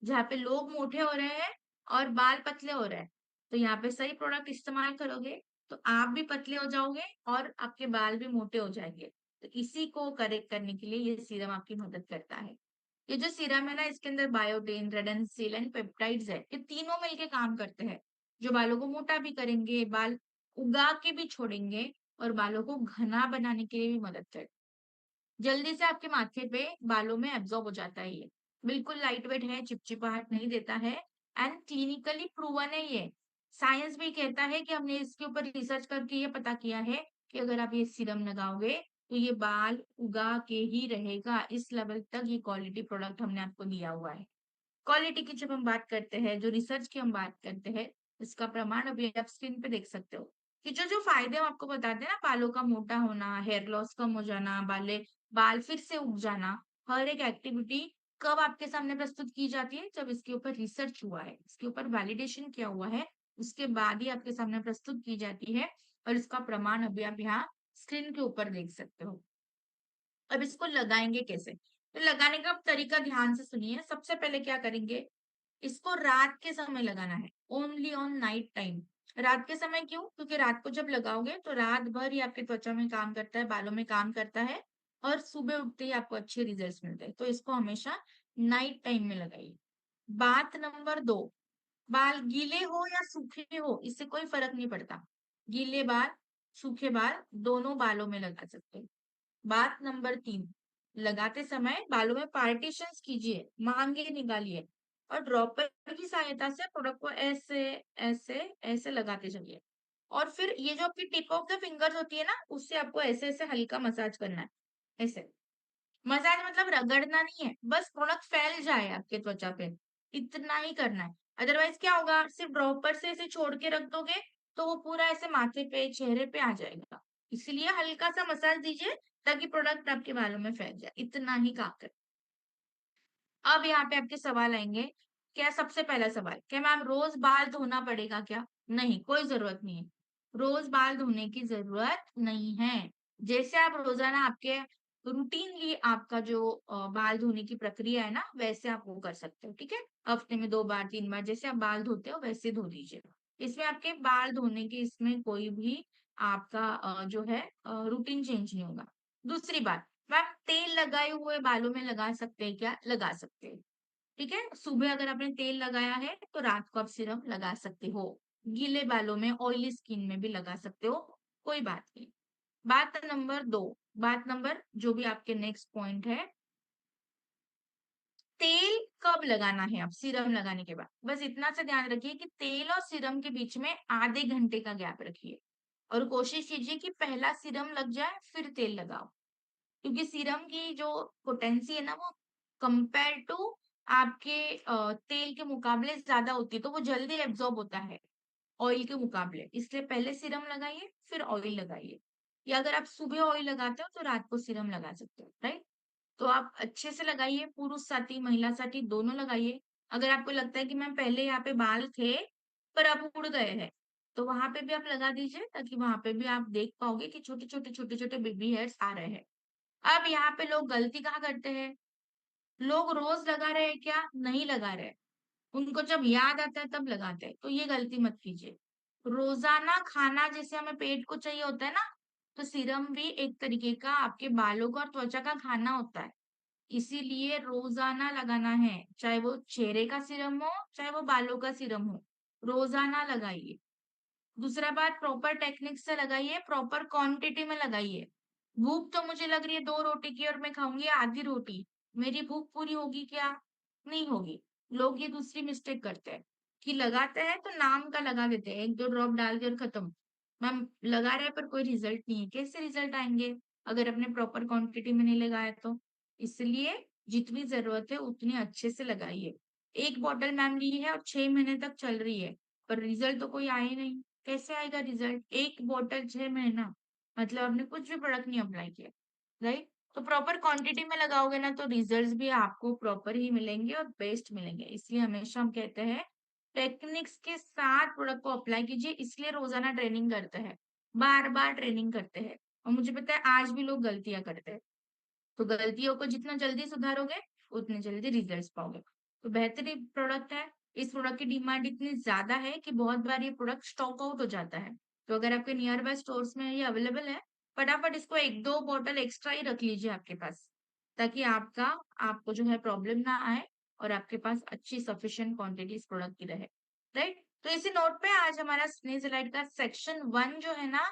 जहाँ पे लोग मोटे हो रहे हैं, और बाल पतले हो रहे हैं, तो यहाँ पे सही प्रोडक्ट इस्तेमाल करोगे तो आप भी पतले हो जाओगे और आपके बाल भी मोटे हो जाएंगे। तो इसी को करेक्ट करने के लिए ये सीरम आपकी मदद करता है। ये जो सीरम है ना, इसके अंदर बायोटिन, रेडेंसिल एंड पेप्टाइड्स है, ये तीनों मिलके काम करते हैं, जो बालों को मोटा भी करेंगे, बाल उगा के भी छोड़ेंगे और बालों को घना बनाने के लिए भी मदद करते हैं। जल्दी से आपके माथे पे बालों में एब्जॉर्ब हो जाता है ये। बिल्कुल लाइट वेट है, चिपचिपाहट नहीं देता है एंड क्लिनिकली प्रूवन है ये। साइंस भी कहता है कि हमने इसके ऊपर रिसर्च करके ये पता किया है कि अगर आप ये सीरम लगाओगे तो ये बाल उगा के ही रहेगा। इस लेवल तक ये क्वालिटी प्रोडक्ट हमने आपको दिया हुआ है। क्वालिटी की जब हम बात करते हैं, जो रिसर्च की हम बात करते हैं, इसका प्रमाण अभी आप स्क्रीन पे देख सकते हो कि जो जो फायदे हम आपको बताते हैं ना, बालों का मोटा होना, हेयर लॉस कम हो जाना, बाल फिर से उग जाना, हर एक एक्टिविटी कब आपके सामने प्रस्तुत की जाती है? जब इसके ऊपर रिसर्च हुआ है, इसके ऊपर वैलिडेशन किया हुआ है, उसके बाद ही आपके सामने प्रस्तुत की जाती है। और इसका प्रमाण अभी आप यहाँ स्क्रीन के ऊपर देख सकते हो। अब इसको लगाएंगे कैसे? तो लगाने का तरीका ध्यान से सुनिए। सबसे पहले क्या करेंगे, इसको रात के समय लगाना है, ओनली ऑन नाइट टाइम। रात के समय क्यों? क्योंकि रात को जब लगाओगे तो रात भर ही आपके त्वचा में काम करता है, बालों में काम करता है और सुबह उठते ही आपको अच्छे रिजल्ट्स मिलते हैं। तो इसको हमेशा नाइट टाइम में लगाइए। बात नंबर 2, बाल गीले हो या सूखे हो, इससे कोई फर्क नहीं पड़ता। गीले बाल, सूखे बाल, दोनों बालों में लगा सकते हैं। बात नंबर 3, लगाते समय बालों में पार्टीशंस कीजिए, मांगे निकालिए और ड्रॉपर की सहायता से प्रोडक्ट को ऐसे ऐसे ऐसे लगाते चलिए। और फिर ये जो आपकी टिप ऑफ द फिंगर्स होती है ना, उससे आपको ऐसे ऐसे हल्का मसाज करना है। ऐसे मसाज मतलब रगड़ना नहीं है, बस प्रोडक्ट फैल जाए आपके त्वचा पे, इतना ही करना है। अदरवाइज क्या होगा, सिर्फ ड्रॉपर से इसे छोड़ के रख दोगे तो वो पूरा ऐसे माथे पे, चेहरे पे आ जाएगा। इसलिए हल्का सा मसाज दीजिए ताकि प्रोडक्ट आपके बालों में फैल जाए, इतना ही काम कर। अब यहाँ पे आपके सवाल आएंगे। क्या सबसे पहला सवाल, क्या मैम रोज बाल धोना पड़ेगा क्या? नहीं, कोई जरूरत नहीं है। रोज बाल धोने की जरूरत नहीं है। जैसे आप रोजाना आपके रूटीनली आपका जो बाल धोने की प्रक्रिया है ना, वैसे आप वो कर सकते हो। ठीक है, हफ्ते में 2 बार 3 बार जैसे आप बाल धोते हो वैसे धो दीजिए। इसमें आपके बाल धोने के इसमें कोई भी आपका जो है रूटीन चेंज नहीं होगा। दूसरी बात, मैम तेल लगाए हुए बालों में लगा सकते हैं क्या? लगा सकते हैं। ठीक है, सुबह अगर आपने तेल लगाया है तो रात को आप सीरम लगा सकते हो। गीले बालों में, ऑयली स्किन में भी लगा सकते हो, कोई बात नहीं। बात नंबर 2, बात नंबर जो भी आपके नेक्स्ट पॉइंट है, तेल कब लगाना है? आप सीरम लगाने के बाद बस इतना सा ध्यान रखिए कि तेल और सीरम के बीच में आधे घंटे का गैप रखिए और कोशिश कीजिए कि पहला सीरम लग जाए फिर तेल लगाओ। क्योंकि सीरम की जो पोटेंसी है ना, वो कंपेयर टू आपके तेल के मुकाबले ज्यादा होती है, तो वो जल्दी एब्जॉर्ब होता है ऑयल के मुकाबले। इसलिए पहले सीरम लगाइए फिर ऑयल लगाइए, या अगर आप सुबह ऑयल लगाते हो तो रात को सीरम लगा सकते हो, राइट? तो आप अच्छे से लगाइए, पुरुष साथी महिला साथी दोनों लगाइए। अगर आपको लगता है कि मैम पहले यहाँ पे बाल थे पर अब उड़ गए हैं, तो वहां पे भी आप लगा दीजिए ताकि वहां पे भी आप देख पाओगे कि छोटे छोटे बेबी हेयर्स आ रहे हैं। अब यहाँ पे लोग गलती कहाँ करते हैं, लोग रोज लगा रहे हैं क्या? नहीं लगा रहे, उनको जब याद आता है तब लगाते हैं, तो ये गलती मत कीजिए। रोजाना खाना जैसे हमें पेट को चाहिए होता है ना, तो सीरम भी एक तरीके का आपके बालों का और त्वचा का खाना होता है। इसीलिए रोजाना लगाना है, चाहे वो चेहरे का सीरम हो चाहे वो बालों का सीरम हो, रोजाना लगाइए। दूसरा बात, प्रॉपर टेक्निक से लगाइए, प्रॉपर क्वांटिटी में लगाइए। भूख तो मुझे लग रही है 2 रोटी की और मैं खाऊंगी आधी रोटी, मेरी भूख पूरी होगी क्या? नहीं होगी। लोग ये दूसरी मिस्टेक करते हैं कि लगाते हैं तो नाम का लगा देते हैं, 1-2 ड्रॉप डाल के और खत्म। मैम लगा रहे हैं पर कोई रिजल्ट नहीं है, कैसे रिजल्ट आएंगे अगर अपने प्रॉपर क्वांटिटी में नहीं लगाया तो? इसलिए जितनी जरूरत है उतनी अच्छे से लगाइए। एक बॉटल मैम ली है और 6 महीने तक चल रही है, पर रिजल्ट तो कोई आया ही नहीं। कैसे आएगा रिजल्ट? एक बॉटल 6 महीना, मतलब आपने कुछ भी प्रोडक्ट नहीं अप्लाई किया, राइट? तो प्रॉपर क्वांटिटी में लगाओगे ना तो रिजल्ट्स भी आपको प्रॉपर ही मिलेंगे और बेस्ट मिलेंगे। इसलिए हमेशा हम कहते हैं टेक्निक्स के साथ प्रोडक्ट को अप्लाई कीजिए। इसलिए रोजाना ट्रेनिंग करते हैं, बार बार ट्रेनिंग करते हैं। और मुझे पता है आज भी लोग गलतियां करते हैं, तो गलतियों को जितना जल्दी सुधारोगे उतने जल्दी रिजल्ट्स पाओगे। तो बेहतरीन प्रोडक्ट है, इस प्रोडक्ट की डिमांड इतनी ज़्यादा है कि बहुत बार ये प्रोडक्ट स्टॉक आउट हो जाता है। तो अगर आपके नियर बाय स्टोर्स में ये अवेलेबल है, फटाफट इसको 1-2 बॉटल एक्स्ट्रा ही रख लीजिए आपके पास, ताकि आपको जो है प्रॉब्लम ना आए और आपके पास अच्छी सफिशिएंट क्वांटिटी इस प्रोडक्ट की रहे, राइट? तो इसी नोट पे आज हमारा स्नेहसालाइड का सेक्शन 1 जो है ना